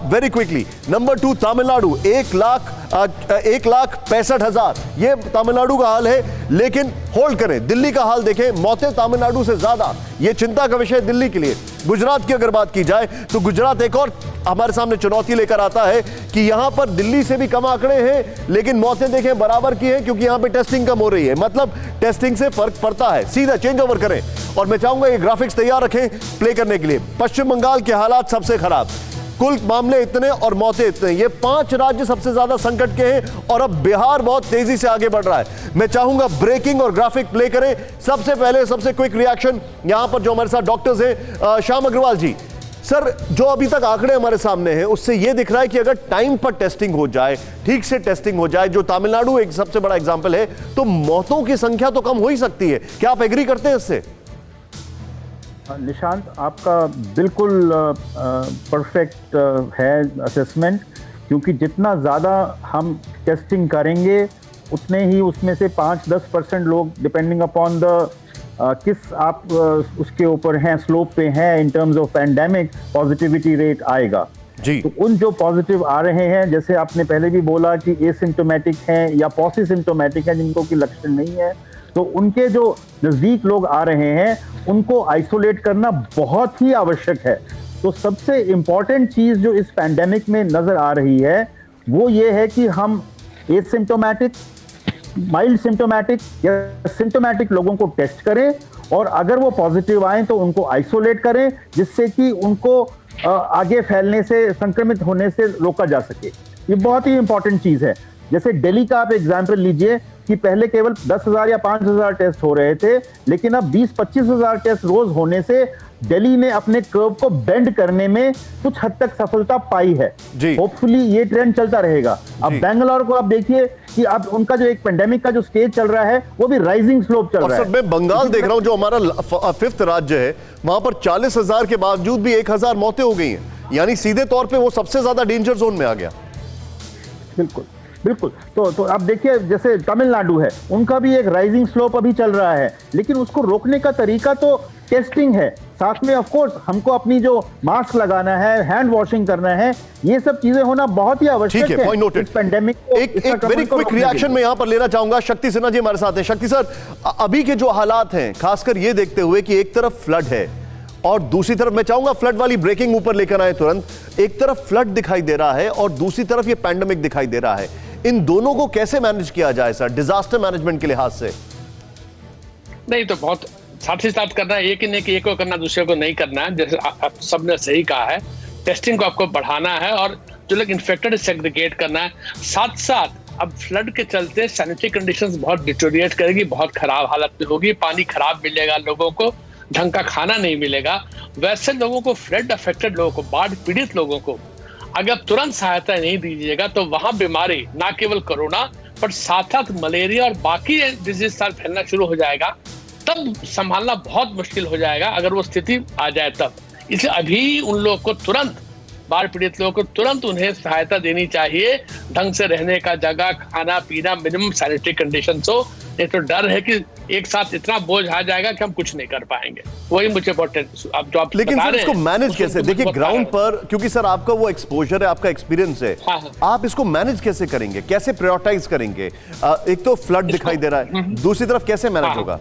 वेरी क्विकली। नंबर 2 तमिलनाडु, 1,65,000, ये तमिलनाडु का हाल है। लेकिन होल्ड करें, दिल्ली का हाल देखें, मौतें तमिलनाडु से ज्यादा, ये चिंता का विषय दिल्ली के लिए। गुजरात की अगर बात की जाए तो गुजरात एक और हमारे सामने चुनौती लेकर आता है कि यहां पर दिल्ली से भी कम आंकड़े हैं लेकिन मौतें देखें बराबर की हैं, क्योंकि यहां पे टेस्टिंग कम हो रही है, मतलब टेस्टिंग से फर्क पड़ता है। सीधा चेंज ओवर करें और मैं चाहूंगा ये ग्राफिक्स तैयार रखें प्ले करने के लिए। पश्चिम बंगाल के हालात सबसे खराब, कुल मामले इतने और मौतें इतने। ये 5 राज्य सबसे ज्यादा संकट के हैं और अब बिहार बहुत तेजी से आगे बढ़ रहा है। मैं चाहूंगा ब्रेकिंग और ग्राफिक प्ले करें। सबसे पहले सबसे क्विक रिएक्शन यहां पर जो हमारे साथ डॉक्टर्स हैं, श्याम अग्रवाल जी। सर, जो अभी तक आंकड़े हमारे सामने हैं उससे यह दिख रहा है कि अगर टाइम पर टेस्टिंग हो जाए, ठीक से टेस्टिंग हो जाए, जो तमिलनाडु एक सबसे बड़ा एग्जांपल है, तो मौतों की संख्या तो कम हो ही सकती है। क्या आप एग्री करते हैं इससे? निशांत, आपका बिल्कुल परफेक्ट है असेसमेंट, क्योंकि जितना ज़्यादा हम टेस्टिंग करेंगे उतने ही उसमें से 5-10% लोग, डिपेंडिंग अपॉन द किस आप उसके ऊपर हैं, स्लोप पे हैं in terms of pandemic, positivity rate आएगा जी। तो उन जो पॉजिटिव आ रहे हैं, जैसे आपने पहले भी बोला कि एसिम्टोमेटिक हैं या पॉसिसिम्टोमेटिक हैं, जिनको की लक्षण नहीं है, तो उनके जो नज़दीक लोग आ रहे हैं उनको आइसोलेट करना बहुत ही आवश्यक है। तो सबसे इम्पॉर्टेंट चीज़ जो इस पैंडेमिक में नज़र आ रही है वो ये है कि हम एसिम्टोमेटिक, माइल्ड सिम्टोमेटिक या सिम्टोमेटिक लोगों को टेस्ट करें और अगर वो पॉजिटिव आए तो उनको आइसोलेट करें, जिससे कि उनको आगे फैलने से, संक्रमित होने से रोका जा सके। ये बहुत ही इंपॉर्टेंट चीज़ है। जैसे दिल्ली का आप एग्जाम्पल लीजिए कि पहले केवल 10,000 या 5,000 टेस्ट हो रहे थे, लेकिन अब 20-25 हज़ार टेस्ट रोज होने से दिल्ली ने अपने कर्व को बेंड करने में कुछ हद तक सफलता पाई है। होपफुली ये ट्रेंड चलता रहेगा। अब बेंगलोर को आप देखिए कि अब उनका जो एक पेंडेमिक का जो स्टेज चल रहा है वो भी राइजिंग स्लोप चल रहा है। मैं बंगाल देख रहा हूं जो हमारा 5th राज्य है, वहां पर 40,000 के बावजूद भी 1,000 मौतें हो गई हैं, यानी सीधे तौर पे वो सबसे ज्यादा डेंजर जोन में आ गया। बिल्कुल बिल्कुल। तो आप देखिए, जैसे तमिलनाडु है, उनका भी एक राइजिंग स्लोप अभी चल रहा है, लेकिन उसको रोकने का तरीका तो टेस्टिंग है। साथ में ऑफ कोर्स हमको अपनी जो मास्क लगाना है, हैंड वॉशिंग करना है, ये सब चीजें होना बहुत ही आवश्यक है। Point noted. पेंडेमिक एक वेरी क्विक रिएक्शन में यहां पर लेना चाहूंगा। शक्ति सिन्हा जी हमारे साथ हैं। शक्ति सर, अभी के जो हालात हैं, खासकर ये देखते हुए कि एक तरफ फ्लड है और दूसरी तरफ, मैं चाहूंगा फ्लड वाली ब्रेकिंग ऊपर लेकर आए तुरंत। एक तरफ फ्लड दिखाई दे रहा है और दूसरी तरफ ये पैंडेमिक दिखाई दे रहा है। इन दोनों को कैसे मैनेज किया जाए सर, डिजास्टर मैनेजमेंट के लिहाज से? नहीं तो बहुत साथ ही साथ करना है, एक ही नहीं कि एक को करना दूसरे को नहीं करना है। जैसे आप सबने सही कहा है, टेस्टिंग को आपको बढ़ाना है और जो लोग इन्फेक्टेड सेग्रीगेट करना है। साथ साथ अब फ्लड के चलते सैनिटरी कंडीशंस बहुत डिटोरिएट करेगी, बहुत खराब हालत में होगी, पानी खराब मिलेगा, लोगों को ढंग का खाना नहीं मिलेगा। वैसे लोगों को, फ्लड अफेक्टेड लोगों को, बाढ़ पीड़ित लोगों को अगर तुरंत सहायता नहीं दीजिएगा तो वहां बीमारी, ना केवल कोरोना पर साथ साथ मलेरिया और बाकी डिजीज साथ फैलना शुरू हो जाएगा। तब संभालना बहुत मुश्किल हो जाएगा अगर वो स्थिति आ जाए तब। इसलिए अभी उन लोगों को तुरंत, बाढ़ पीड़ित लोगों को तुरंत उन्हें सहायता देनी चाहिए, ढंग से रहने का जगह, खाना पीना, मिनिमम सैनिटरी कंडीशंस हो। नहीं तो डर है कि एक साथ इतना बोझ आ जाएगा कि हम कुछ नहीं कर पाएंगे। वही मुझे अब जो आप लेकिन सर इसको मैनेज कैसे? देखिए ग्राउंड पर, क्योंकि सर आपका वो एक्सपोजर है, आपका एक्सपीरियंस है, आप इसको मैनेज कैसे करेंगे, कैसे प्रायोरिटाइज करेंगे? एक तो फ्लड दिखाई दे रहा है, दूसरी तरफ कैसे मैनेज होगा?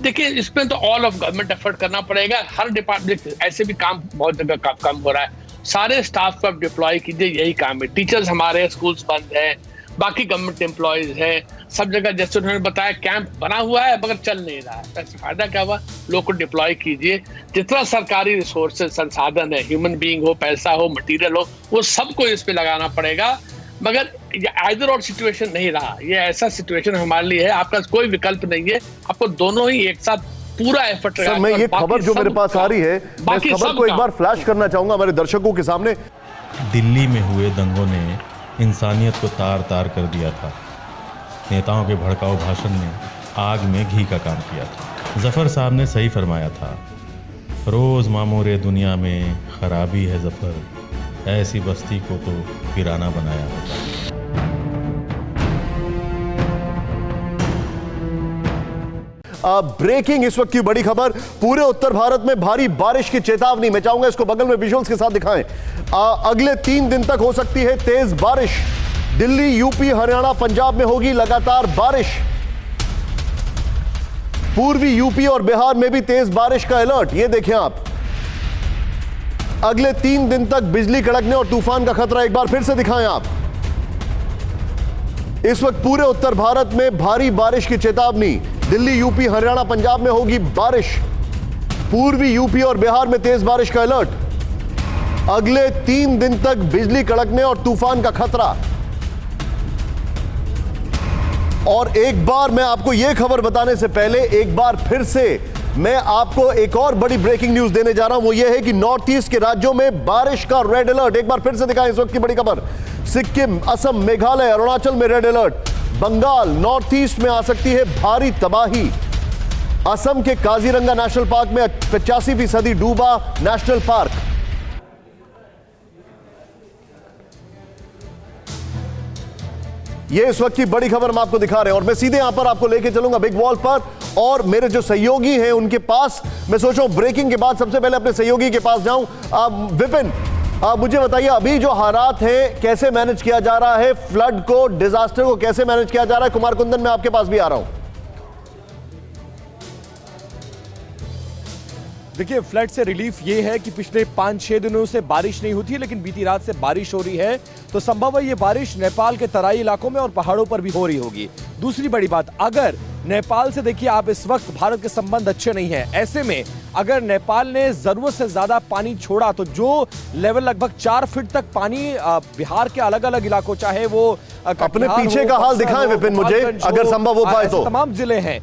देखिए, इसमें तो ऑल ऑफ गवर्नमेंट एफर्ट करना पड़ेगा। हर डिपार्टमेंट, ऐसे भी काम बहुत जगह काम हो रहा है, सारे स्टाफ को आप डिप्लॉय कीजिए, यही काम है। टीचर्स हमारे, स्कूल्स बंद है, बाकी गवर्नमेंट एम्प्लॉयज है, सब जगह जैसे उन्होंने बताया कैंप बना हुआ है मगर चल नहीं रहा है। ऐसे फायदा क्या हुआ? लोग को डिप्लॉय कीजिए, जितना सरकारी रिसोर्सेज, संसाधन है, ह्यूमन बीइंग हो, पैसा हो, मटेरियल हो, वो सबको इस पे लगाना पड़ेगा। मगर ये आइदर और सिचुएशन नहीं रहा, ये ऐसा सिचुएशन हमारे लिए है, आपका कोई विकल्प नहीं है, आपको दोनों ही एक साथ पूरा एफर्ट सर, मैं ये खबर जो मेरे पास आ रही है, मैं इस खबर को एक बार फ्लैश करना चाहूंगा हमारे दर्शकों के सामने। दिल्ली में हुए दंगों ने इंसानियत को तार तार कर दिया था। नेताओं के भड़काऊ भाषण ने आग में घी का काम किया था। जफर साहब ने सही फरमाया था, रोज मामूरे दुनिया में खराबी है जफर, ऐसी बस्ती को तो वीराना बनाया होता। ब्रेकिंग इस वक्त की बड़ी खबर, पूरे उत्तर भारत में भारी बारिश की चेतावनी। मैं चाहूंगा इसको बगल में विजुअल्स के साथ दिखाएं। अगले 3 दिन तक हो सकती है तेज बारिश। दिल्ली, यूपी, हरियाणा, पंजाब में होगी लगातार बारिश। पूर्वी यूपी और बिहार में भी तेज बारिश का अलर्ट। ये देखें आप, अगले 3 दिन तक बिजली कड़कने और तूफान का खतरा। एक बार फिर से दिखाएं आप, इस वक्त पूरे उत्तर भारत में भारी बारिश की चेतावनी। दिल्ली, यूपी, हरियाणा, पंजाब में होगी बारिश। पूर्वी यूपी और बिहार में तेज बारिश का अलर्ट। अगले 3 दिन तक बिजली कड़कने और तूफान का खतरा। और एक बार मैं आपको यह खबर बताने से पहले एक बार फिर से मैं आपको एक और बड़ी ब्रेकिंग न्यूज देने जा रहा हूं। वो यह है कि नॉर्थ ईस्ट के राज्यों में बारिश का रेड अलर्ट। एक बार फिर से दिखाएं इस वक्त की बड़ी खबर। सिक्किम, असम, मेघालय, अरुणाचल में red alert. Bengal, north east में आ सकती है भारी तबाही। असम के काजीरंगा नेशनल पार्क में 85% डूबा नेशनल पार्क। ये इस वक्त की बड़ी खबर हम आपको दिखा रहे हैं और मैं सीधे यहां पर आपको लेके चलूंगा बिग वॉल पर और मेरे जो सहयोगी हैं उनके पास। मैं सोच रहा हूं ब्रेकिंग के बाद सबसे पहले अपने सहयोगी के पास जाऊं। विपिन, आप मुझे बताइए अभी जो हालात हैं कैसे मैनेज किया जा रहा है, फ्लड को, डिजास्टर को कैसे मैनेज किया जा रहा है। कुमार कुंदन, मैं आपके पास भी आ रहा हूं। देखिए, फ्लड से रिलीफ ये है कि पिछले 5-6 दिनों से बारिश नहीं होती है, लेकिन बीती रात से बारिश हो रही है, तो संभव है ये बारिश नेपाल के तराई इलाकों में और पहाड़ों पर भी हो रही होगी। दूसरी बड़ी बात, अगर नेपाल से देखिए आप इस वक्त भारत के संबंध अच्छे नहीं हैं, ऐसे में अगर नेपाल ने जरूरत से ज्यादा पानी छोड़ा तो जो लेवल लगभग 4 फीट तक पानी बिहार के अलग अलग इलाकों, चाहे वो अपने पीछे का हाल दिखाएं विपिन मुझे, अगर संभव हो पाए तो। तमाम जिले हैं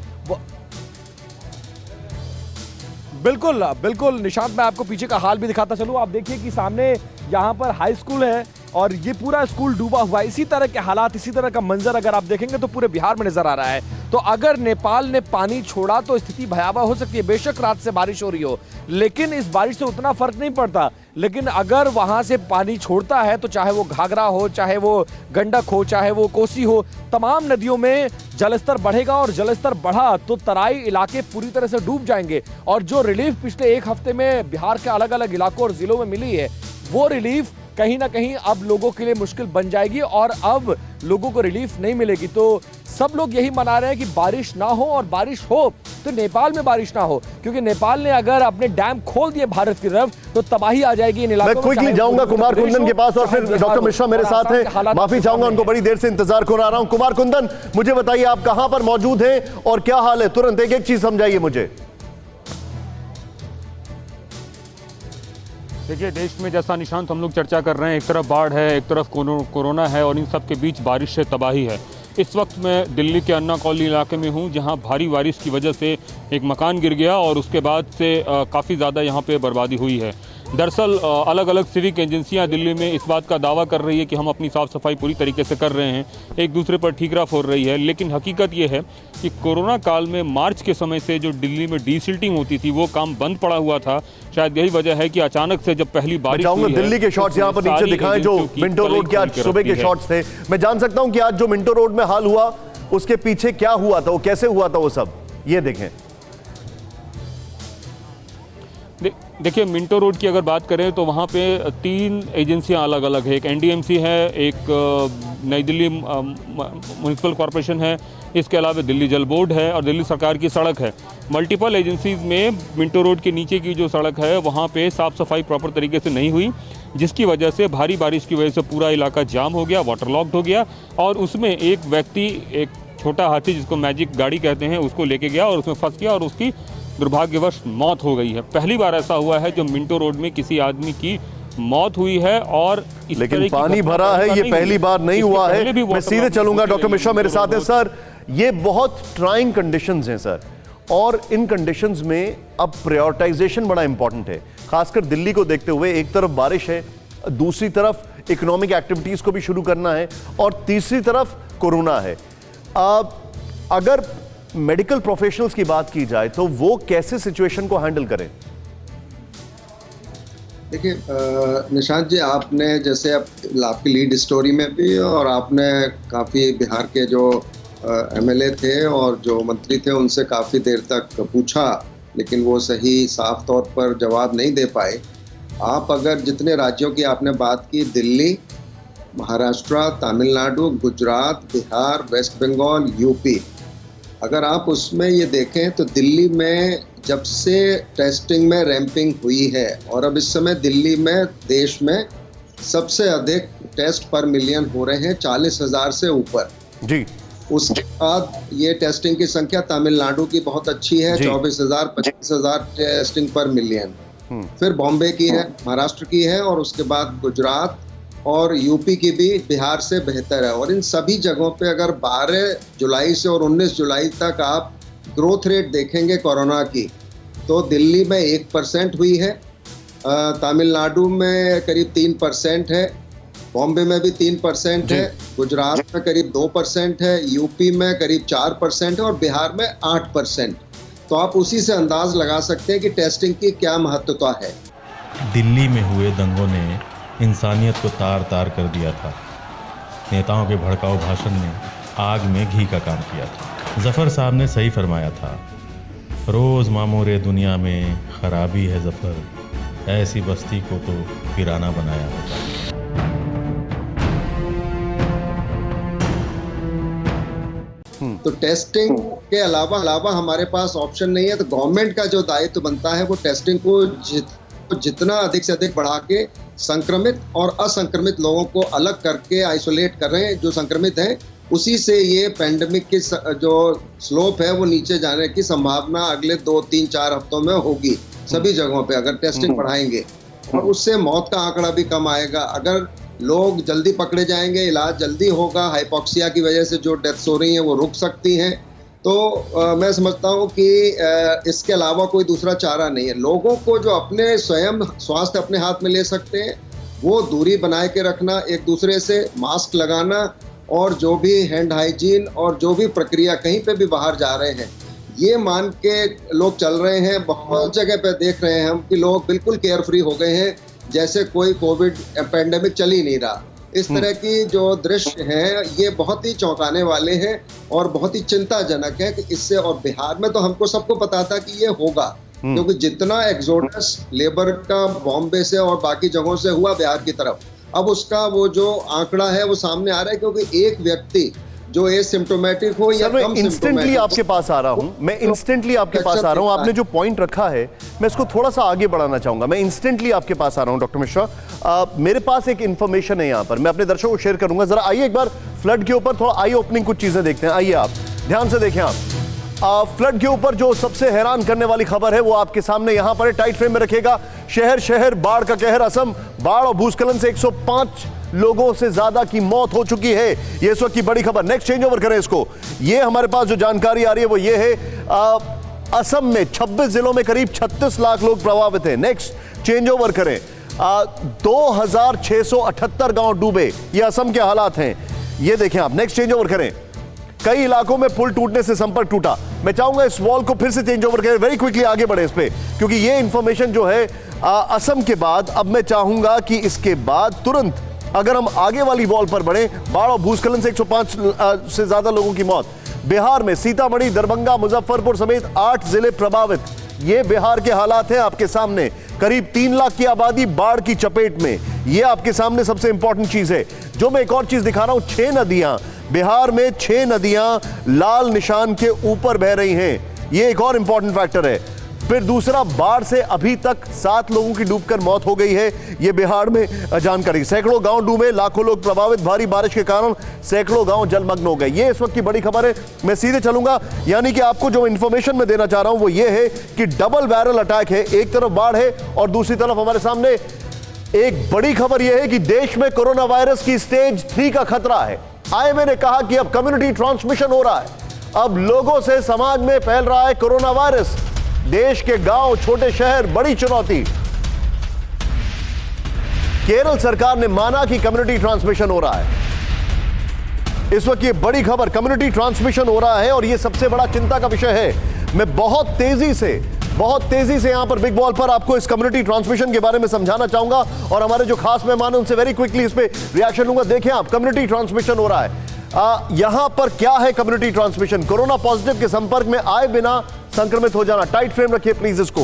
बिल्कुल बिल्कुल निशांत, मैं आपको पीछे का हाल भी दिखाता चलूं। आप देखिए कि सामने यहाँ पर हाई स्कूल है और ये पूरा स्कूल डूबा हुआ है। इसी तरह के हालात, इसी तरह का मंजर अगर आप देखेंगे तो पूरे बिहार में नजर आ रहा है। तो अगर नेपाल ने पानी छोड़ा तो स्थिति भयावह हो सकती है। बेशक रात से बारिश हो रही हो, लेकिन इस बारिश से उतना फर्क नहीं पड़ता। लेकिन अगर वहां से पानी छोड़ता है तो चाहे वो घाघरा हो, चाहे वो गंडक हो, चाहे वो कोसी हो, तमाम नदियों में जलस्तर बढ़ेगा और जलस्तर बढ़ा तो तराई इलाके पूरी तरह से डूब जाएंगे। और जो रिलीफ पिछले 1 हफ्ते में बिहार के अलग अलग इलाकों और जिलों में मिली है, वो रिलीफ कहीं ना कहीं अब लोगों के लिए मुश्किल बन जाएगी और अब लोगों को रिलीफ नहीं मिलेगी। तो सब लोग यही मना रहे हैं कि बारिश ना हो, और बारिश हो तो नेपाल में बारिश ना हो, क्योंकि नेपाल ने अगर अपने डैम खोल दिए भारत की तरफ तो तबाही आ जाएगी इन इलाकों में। मैं क्विकली जाऊंगा कुमार कुंदन के पास और फिर डॉक्टर मिश्रा मेरे साथ हैं। माफी चाहूंगा, उनको बड़ी देर से इंतजार करा रहा हूं। कुमार कुंदन, मुझे बताइए आप कहां पर मौजूद हैं और क्या हाल है? तुरंत एक एक चीज समझाइए मुझे। देखिए, देश में जैसा निशांत हम लोग चर्चा कर रहे हैं, एक तरफ बाढ़ है, एक तरफ कोरोना है और इन सब के बीच बारिश से तबाही है। इस वक्त मैं दिल्ली के अन्ना कॉलोनी इलाके में हूं, जहां भारी बारिश की वजह से एक मकान गिर गया और उसके बाद से काफ़ी ज़्यादा यहां पे बर्बादी हुई है। दरअसल अलग अलग सिविक एजेंसियां दिल्ली में इस बात का दावा कर रही है कि हम अपनी साफ़ सफाई पूरी तरीके से कर रहे हैं, एक दूसरे पर ठीकरा फोड़ रही है, लेकिन हकीकत ये है कि कोरोना काल में मार्च के समय से जो दिल्ली में डीसिल्टिंग होती थी वो काम बंद पड़ा हुआ था। शायद यही वजह है कि अचानक से जब पहली बारिश हुई है, दिल्ली के शॉट्स यहाँ पर नीचे दिखाएं जो मिंटो रोड के आज सुबह के शॉट्स थे। मैं जान सकता हूं कि आज जो मिंटो रोड में हाल हुआ उसके पीछे क्या हुआ था, वो कैसे हुआ था, वो सब ये देखें। देखिए, मिंटो रोड की अगर बात करें तो वहाँ पे 3 एजेंसियाँ अलग अलग है। एक एनडीएमसी है, एक नई दिल्ली म्युनिसिपल कॉरपोरेशन है, इसके अलावा दिल्ली जल बोर्ड है और दिल्ली सरकार की सड़क है। मल्टीपल एजेंसीज में मिंटो रोड के नीचे की जो सड़क है वहाँ पे साफ़ सफाई प्रॉपर तरीके से नहीं हुई, जिसकी वजह से भारी बारिश की वजह से पूरा इलाका जाम हो गया, वाटर लॉक्ड हो गया और उसमें एक व्यक्ति, एक छोटा हाथी जिसको मैजिक गाड़ी कहते हैं, उसको लेके गया और उसमें फंस गया और उसकी दुर्भाग्यवश मौत हो गई है। पहली बार ऐसा हुआ है जो मिंटो रोड में किसी आदमी की मौत हुई है और लेकिन पानी भरा है, ये पहली बार नहीं हुआ है। मैं सीधे चलूंगा, डॉक्टर मिश्रा मेरे साथ हैं। सर, ये बहुत ट्राइंग कंडीशंस हैं सर, और इन कंडीशंस में अब प्रायोरिटाइजेशन बड़ा इंपॉर्टेंट है, खासकर दिल्ली को देखते हुए। एक तरफ बारिश है, दूसरी तरफ इकोनॉमिक एक्टिविटीज को भी शुरू करना है और तीसरी तरफ कोरोना है। अगर मेडिकल प्रोफेशनल्स की बात की जाए तो वो कैसे सिचुएशन को हैंडल करें? देखिए निशांत जी, आपने जैसे आपकी लीड स्टोरी में भी और आपने काफ़ी बिहार के जो एमएलए थे और जो मंत्री थे उनसे काफ़ी देर तक पूछा, लेकिन वो सही साफ तौर पर जवाब नहीं दे पाए। आप अगर जितने राज्यों की आपने बात की, दिल्ली, महाराष्ट्र, तमिलनाडु, गुजरात, बिहार, वेस्ट बंगाल, यूपी, अगर आप उसमें ये देखें तो दिल्ली में जब से टेस्टिंग में रैंपिंग हुई है और अब इस समय दिल्ली में देश में सबसे अधिक टेस्ट पर मिलियन हो रहे हैं, 40,000 से ऊपर जी। उसके बाद ये टेस्टिंग की संख्या तमिलनाडु की बहुत अच्छी है, 24,000 25,000 टेस्टिंग पर मिलियन। फिर बॉम्बे की है, महाराष्ट्र की है, और उसके बाद गुजरात और यूपी की भी बिहार से बेहतर है। और इन सभी जगहों पे अगर 12 जुलाई से और 19 जुलाई तक आप ग्रोथ रेट देखेंगे कोरोना की, तो दिल्ली में 1% हुई है, तमिलनाडु में करीब 3% है, बॉम्बे में भी 3% है, गुजरात में करीब 2% है, यूपी में करीब 4% है और बिहार में 8%। तो आप उसी से अंदाज लगा सकते हैं कि टेस्टिंग की क्या महत्वता है। दिल्ली में हुए दंगों ने इंसानियत को तार तार कर दिया था। नेताओं के भड़काऊ भाषण ने आग में घी का काम किया था। जफर साहब ने सही फरमाया था, रोज मामूरे दुनिया में खराबी है जफर, ऐसी बस्ती को तो वीराना बनाया होता। तो टेस्टिंग के अलावा हमारे पास ऑप्शन नहीं है। तो गवर्नमेंट का जो दायित्व बनता है वो टेस्टिंग को जितना अधिक से अधिक बढ़ा के संक्रमित और असंक्रमित लोगों को अलग करके आइसोलेट कर रहे हैं। जो संक्रमित हैं उसी से ये पेंडेमिक की जो स्लोप है वो नीचे जाने की संभावना अगले 2, 3, 4 हफ्तों में होगी सभी जगहों पे, अगर टेस्टिंग बढ़ाएंगे। और उससे मौत का आंकड़ा भी कम आएगा। अगर लोग जल्दी पकड़े जाएंगे, इलाज जल्दी होगा, हाइपोक्सिया की वजह से जो डेथ्स हो रही हैं वो रुक सकती हैं। तो मैं समझता हूँ कि इसके अलावा कोई दूसरा चारा नहीं है। लोगों को जो अपने स्वयं स्वास्थ्य अपने हाथ में ले सकते हैं वो दूरी बनाए के रखना, एक दूसरे से मास्क लगाना, और जो भी हैंड हाइजीन और जो भी प्रक्रिया कहीं पे भी बाहर जा रहे हैं ये मान के लोग चल रहे हैं। बहुत जगह पे देख रहे हैं हम कि लोग बिल्कुल केयर फ्री हो गए हैं, जैसे कोई कोविड पेंडेमिक चल ही नहीं रहा। इस तरह की जो दृश्य हैं ये बहुत ही चौंकाने वाले हैं और बहुत ही चिंताजनक है कि इससे, और बिहार में तो हमको सबको पता था कि ये होगा, क्योंकि जितना एक्सोडस लेबर का बॉम्बे से और बाकी जगहों से हुआ बिहार की तरफ, अब उसका वो जो आंकड़ा है वो सामने आ रहा है। क्योंकि एक व्यक्ति जो एसिम्प्टोमेटिक हो या कम इंस्टेंटली आपके पास आ रहा हूं, मैं इंस्टेंटली आपके पास आ रहा हूं। आपने जो पॉइंट रखा है मैं इसको थोड़ा सा आगे बढ़ाना चाहूंगा। मैं इंस्टेंटली आपके पास आ रहा हूं डॉक्टर मिश्रा। मेरे पास एक इंफॉर्मेशन है यहां पर, मैं अपने दर्शकों को शेयर करूंगा। जरा आइए एक बार फ्लड के ऊपर थोड़ा आई ओपनिंग कुछ चीजें देखते हैं। आइए आप ध्यान से देखें। आप फ्लड के ऊपर जो सबसे हैरान करने वाली खबर है वो आपके सामने यहां पर टाइट फ्रेम में रखेगा। शहर शहर बाढ़ का कहर। असम बाढ़ और भूस्खलन से 105 लोगों से ज्यादा की मौत हो चुकी है। ये इस वक्त की बड़ी खबर। नेक्स्ट चेंज ओवर करें इसको। ये हमारे पास जो जानकारी आ रही है वो ये है, असम में 26 जिलों में करीब 36 लाख लोग प्रभावित हैं। नेक्स्ट चेंज ओवर करें। 2678 गांव डूबे। ये असम के हालात हैं, ये देखें आप। नेक्स्ट चेंज ओवर करें। कई इलाकों में पुल टूटने से संपर्क टूटा। मैं चाहूंगा इस वॉल को फिर से चेंज ओवर करें, वेरी क्विकली आगे बढ़े इस पे, क्योंकि ये इंफॉर्मेशन जो है असम के बाद, अब मैं चाहूंगा कि इसके बाद तुरंत अगर हम आगे वाली वॉल पर बढ़े, बाढ़ और भूस्खलन से 105 से ज्यादा लोगों की मौत। बिहार में सीतामढ़ी, दरभंगा, मुजफ्फरपुर समेत 8 जिले प्रभावित। ये बिहार के हालात हैं आपके सामने। करीब 3 लाख की आबादी बाढ़ की चपेट में। ये आपके सामने सबसे इंपॉर्टेंट चीज है। जो मैं एक और चीज दिखा रहा हूं, 6 नदियां बिहार में, 6 नदियां लाल निशान के ऊपर बह रही हैं। ये एक और इंपॉर्टेंट फैक्टर है। फिर दूसरा, बाढ़ से अभी तक 7 लोगों की डूबकर मौत हो गई है। ये बिहार में जानकारी। सैकड़ों गांव डूबे, लाखों लोग प्रभावित। भारी बारिश के कारण सैकड़ों गांव जलमग्न हो गए। ये इस वक्त की बड़ी खबर है। मैं सीधे चलूंगा, यानी कि आपको जो इंफॉर्मेशन मैं देना चाह रहा हूं वो ये है कि डबल बैरल अटैक है। एक तरफ बाढ़ है और दूसरी तरफ हमारे सामने एक बड़ी खबर यह है कि देश में कोरोना वायरस की स्टेज 3 का खतरा है। आईएमए ने कहा कि अब कम्युनिटी ट्रांसमिशन हो रहा है। अब लोगों से समाज में फैल रहा है कोरोना वायरस। देश के गांव, छोटे शहर, बड़ी चुनौती। केरल सरकार ने माना कि कम्युनिटी ट्रांसमिशन हो रहा है। इस वक्त ये बड़ी खबर, कम्युनिटी ट्रांसमिशन हो रहा है और ये सबसे बड़ा चिंता का विषय है। मैं बहुत तेजी से यहां पर बिग बॉल पर आपको इस कम्युनिटी ट्रांसमिशन के बारे में समझाना चाहूंगा और हमारे जो खास मेहमान हैं उनसे वेरी क्विकली इस पे रिएक्शन लूंगा। देखें आप, कम्युनिटी ट्रांसमिशन हो रहा है। यहां पर क्या है कम्युनिटी ट्रांसमिशन? कोरोना पॉजिटिव के संपर्क में आए बिना संक्रमित हो जाना। टाइट फ्रेम रखिए प्लीज इसको।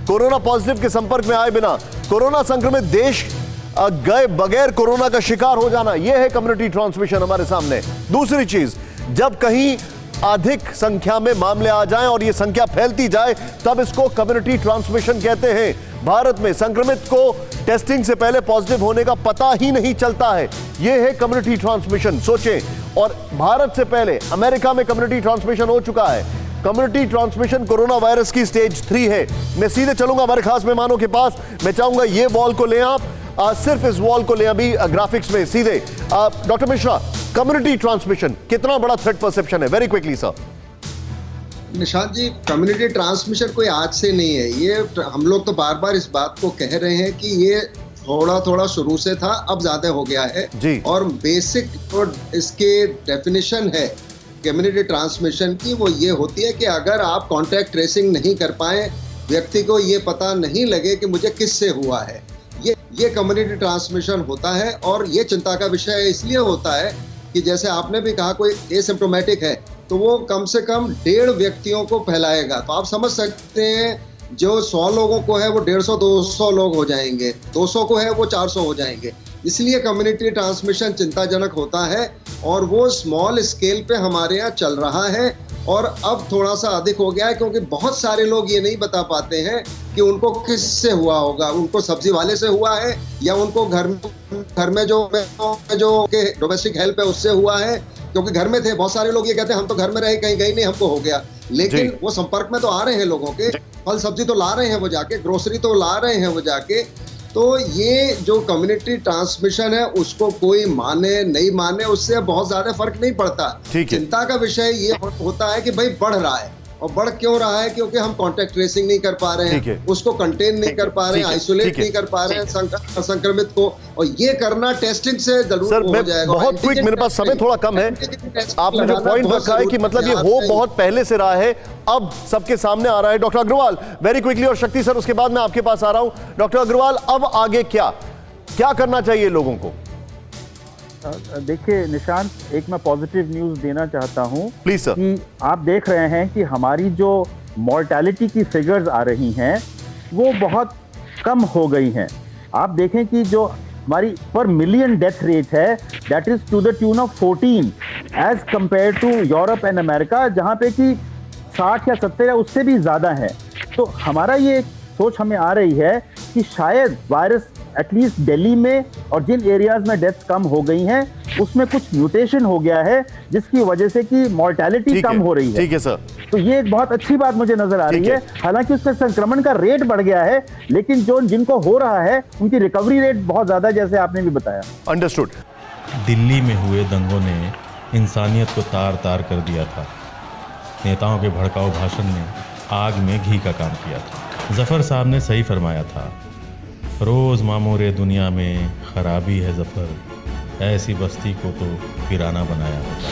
कोरोना पॉजिटिव के संपर्क में आए बिना कोरोना संक्रमित देश गए बगैर कोरोना का शिकार हो जाना, यह है कम्युनिटी ट्रांसमिशन हमारे सामने। दूसरी चीज, जब कहीं अधिक संख्या में मामले आ जाएं और यह संख्या फैलती जाए तब इसको कम्युनिटी ट्रांसमिशन कहते हैं। भारत में संक्रमित को टेस्टिंग से पहले पॉजिटिव होने का पता ही नहीं चलता है। यह है कम्युनिटी ट्रांसमिशन। सोचें, और भारत से पहले अमेरिका में कम्युनिटी ट्रांसमिशन हो चुका है। कम्युनिटी ट्रांसमिशन कोरोना वायरस की स्टेज 3 है। मैं सीधे चलूंगा हमारे खास मेहमानों के पास। मैं चाहूंगा ये वॉल को लें आप, सिर्फ इस वॉल को लें अभी ग्राफिक्स में सीधे। डॉक्टर मिश्रा, कम्युनिटी ट्रांसमिशन कितना बड़ा थ्रेट परसेप्शन है? Very quickly sir. Nishant ji, community transmission कोई आज से नहीं है। ये हम लोग तो बार बार इस बात को कह रहे हैं कि ये थोड़ा थोड़ा शुरू से था, अब ज्यादा हो गया है जी। और बेसिक जो इसके डेफिनेशन है कम्युनिटी ट्रांसमिशन की, वो ये होती है कि अगर आप कॉन्टैक्ट ट्रेसिंग नहीं कर पाए, व्यक्ति को ये पता नहीं लगे कि मुझे किससे हुआ है, ये कम्युनिटी ट्रांसमिशन होता है। और ये चिंता का विषय इसलिए होता है कि जैसे आपने भी कहा, कोई एसिम्प्टोमेटिक है तो वो कम से कम 1.5 व्यक्तियों को फैलाएगा। तो आप समझ सकते हैं, जो 100 लोगों को है वो 150-200 लोग हो जाएंगे, 200 को है वो 400 हो जाएंगे। इसलिए कम्युनिटी ट्रांसमिशन चिंताजनक होता है और वो स्मॉल स्केल पे हमारे यहाँ चल रहा है और अब थोड़ा सा अधिक हो गया है, क्योंकि बहुत सारे लोग ये नहीं बता पाते हैं कि उनको किससे हुआ होगा। उनको सब्जी वाले से हुआ है या उनको घर में जो डोमेस्टिक हेल्प है उससे हुआ है, क्योंकि घर में थे। बहुत सारे लोग ये कहते हैं हम तो घर में रहे, कहीं गई नहीं, हमको हो गया। लेकिन वो संपर्क में तो आ रहे हैं लोगों के, फल सब्जी तो ला रहे हैं वो जाके, ग्रोसरी तो ला रहे हैं वो जाके। तो ये जो कम्युनिटी ट्रांसमिशन है उसको कोई माने नहीं माने, उससे बहुत ज्यादा फर्क नहीं पड़ता। चिंता का विषय ये होता है कि भाई बढ़ रहा है, और बढ़ क्यों रहा है? क्योंकि हम कॉन्टैक्ट ट्रेसिंग नहीं कर पा रहे हैं, उसको कंटेन नहीं कर पा रहे हैं, आइसोलेट नहीं कर पा रहे हैं संक्रमित को। और ये करना टेस्टिंग से जरूर हो जाएगा। बहुत क्विक, मेरे पास समय थोड़ा कम है। आपने जो पॉइंट रखा है कि मतलब ये हो बहुत पहले से रहा है, अब सबके सामने आ रहा है। डॉक्टर अग्रवाल वेरी क्विकली, और शक्ति सर उसके बाद मैं आपके पास आ रहा हूं। डॉक्टर अग्रवाल, अब आगे क्या करना चाहिए लोगों को? देखिए निशांत, एक मैं पॉजिटिव न्यूज़ देना चाहता हूं। Please sir. कि आप देख रहे हैं कि हमारी जो मॉर्टेलिटी की फिगर्स आ रही हैं वो बहुत कम हो गई हैं। आप देखें कि जो हमारी पर मिलियन डेथ रेट है, that is to the tune of 14 as compare to Europe and America, जहां पे कि 60 या 70 या उससे भी ज़्यादा है। तो हमारा ये सोच हमें आ रही है कि शायद वायरस एटलीस्ट दिल्ली में और जिन एरियाज में डेथ कम हो गई हैं उसमें कुछ म्यूटेशन हो गया है, जिसकी वजह से कि मॉर्टेलिटी कम हो रही है। ठीक है सर। तो ये एक बहुत अच्छी बात मुझे नजर आ रही है। हालांकि उससे संक्रमण का रेट बढ़ गया है, लेकिन जिनको हो रहा है उनकी रिकवरी रेट बहुत ज्यादा है, जैसे आपने भी बताया। अंडरस्टूड। दिल्ली में हुए दंगों ने इंसानियत को तार तार कर दिया था। नेताओं के भड़काऊ भाषण ने आग में घी का काम किया था। जफर साहब ने सही फरमाया था, रोज मामूरे दुनिया में खराबी है जफर, ऐसी बस्ती को तो वीराना बनाया होगा।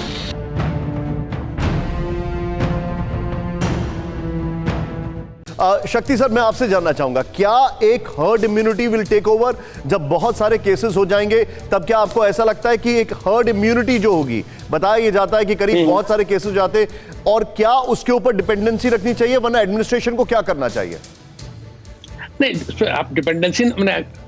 शक्ति सर, मैं आपसे जानना चाहूंगा, क्या एक herd immunity will take over? जब बहुत सारे केसेस हो जाएंगे तब क्या आपको ऐसा लगता है कि एक हर्ड इम्यूनिटी जो होगी, बताया जाता है कि करीब बहुत सारे केसेस हो जाते, और क्या उसके ऊपर डिपेंडेंसी रखनी चाहिए, वरना एडमिनिस्ट्रेशन को क्या करना चाहिए? नहीं, आप डिपेंडेंसी,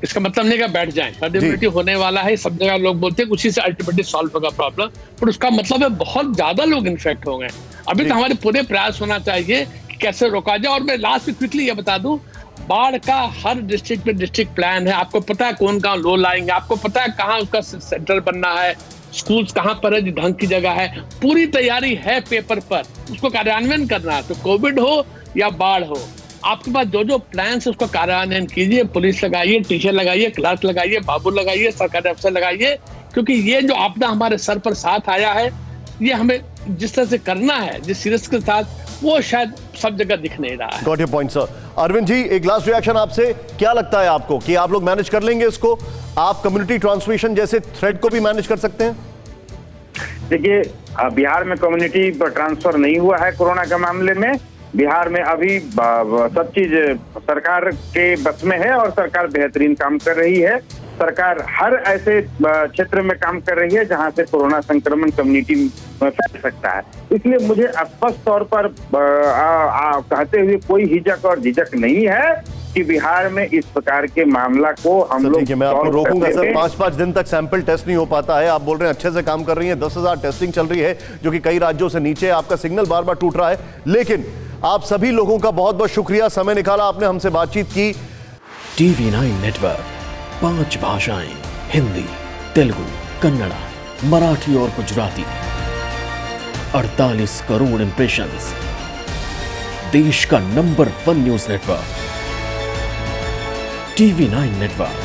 इसका मतलब नहीं कि बैठ जाएं। हर्ड इम्यूनिटी होने वाला है, सब जगह लोग बोलते हैं उसी से अल्टीमेटली सॉल्व होगा प्रॉब्लम, पर उसका मतलब है बहुत ज्यादा लोग इन्फेक्ट हो गए। अभी तो हमारे पूरे प्रयास होना चाहिए कि कैसे रोका जाए। और मैं लास्ट में क्विकली ये बता दूं, बाढ़ का हर डिस्ट्रिक्ट में डिस्ट्रिक्ट प्लान है। आपको पता है कौन कहाँ लो लाएंगे, आपको पता है कहाँ उसका सेंटर बनना है, स्कूल्स कहाँ पर है, ढंग की जगह है, पूरी तैयारी है पेपर पर, उसको कार्यान्वयन करना है। तो कोविड हो या बाढ़ हो, आपके पास जो जो प्लान है उसको कार्यान्वयन कीजिए। पुलिस लगाइए, टीचर लगाइए, क्लास लगाइए, बाबू लगाइए, सरकारी अफसर लगाइए, क्योंकि ये जो आपदा हमारे सर पर साथ आया है, ये हमें जिस तरह से करना है, जिस सीरियस के साथ, वो शायद सब जगह दिख नहीं रहा है। Got your point sir. Arvind ji, एक लास्ट रिएक्शन आपसे, क्या लगता है आपको कि आप लोग मैनेज कर लेंगे इसको? आप कम्युनिटी ट्रांसमिशन जैसे थ्रेट को भी मैनेज कर सकते हैं? देखिए, बिहार में कम्युनिटी ट्रांसफर नहीं हुआ है कोरोना के मामले में। बिहार में अभी सब चीज सरकार के बस में है और सरकार बेहतरीन काम कर रही है। सरकार हर ऐसे क्षेत्र में काम कर रही है जहां से कोरोना संक्रमण कम्युनिटी में फैल सकता है। इसलिए मुझे स्पष्ट तौर पर कहते हुए कोई हिचक और झिझक नहीं है कि बिहार में इस प्रकार के मामला को हम लोग। मैं आपको रोकूंगा सर, 5-5 दिन तक सैंपल टेस्ट नहीं हो पाता है। आप बोल रहे हैं अच्छे से काम कर रही है, 10,000 टेस्टिंग चल रही है, जो कि कई राज्यों से नीचे है। आपका सिग्नल बार बार टूट रहा है, लेकिन आप सभी लोगों का बहुत बहुत शुक्रिया, समय निकाला आपने, हमसे बातचीत की। TV9 नेटवर्क, 5 भाषाएं, हिंदी, तेलुगु, कन्नड़ा, मराठी और गुजराती, 48 करोड़ इंप्रेशंस, देश का number 1 news network TV 9 network.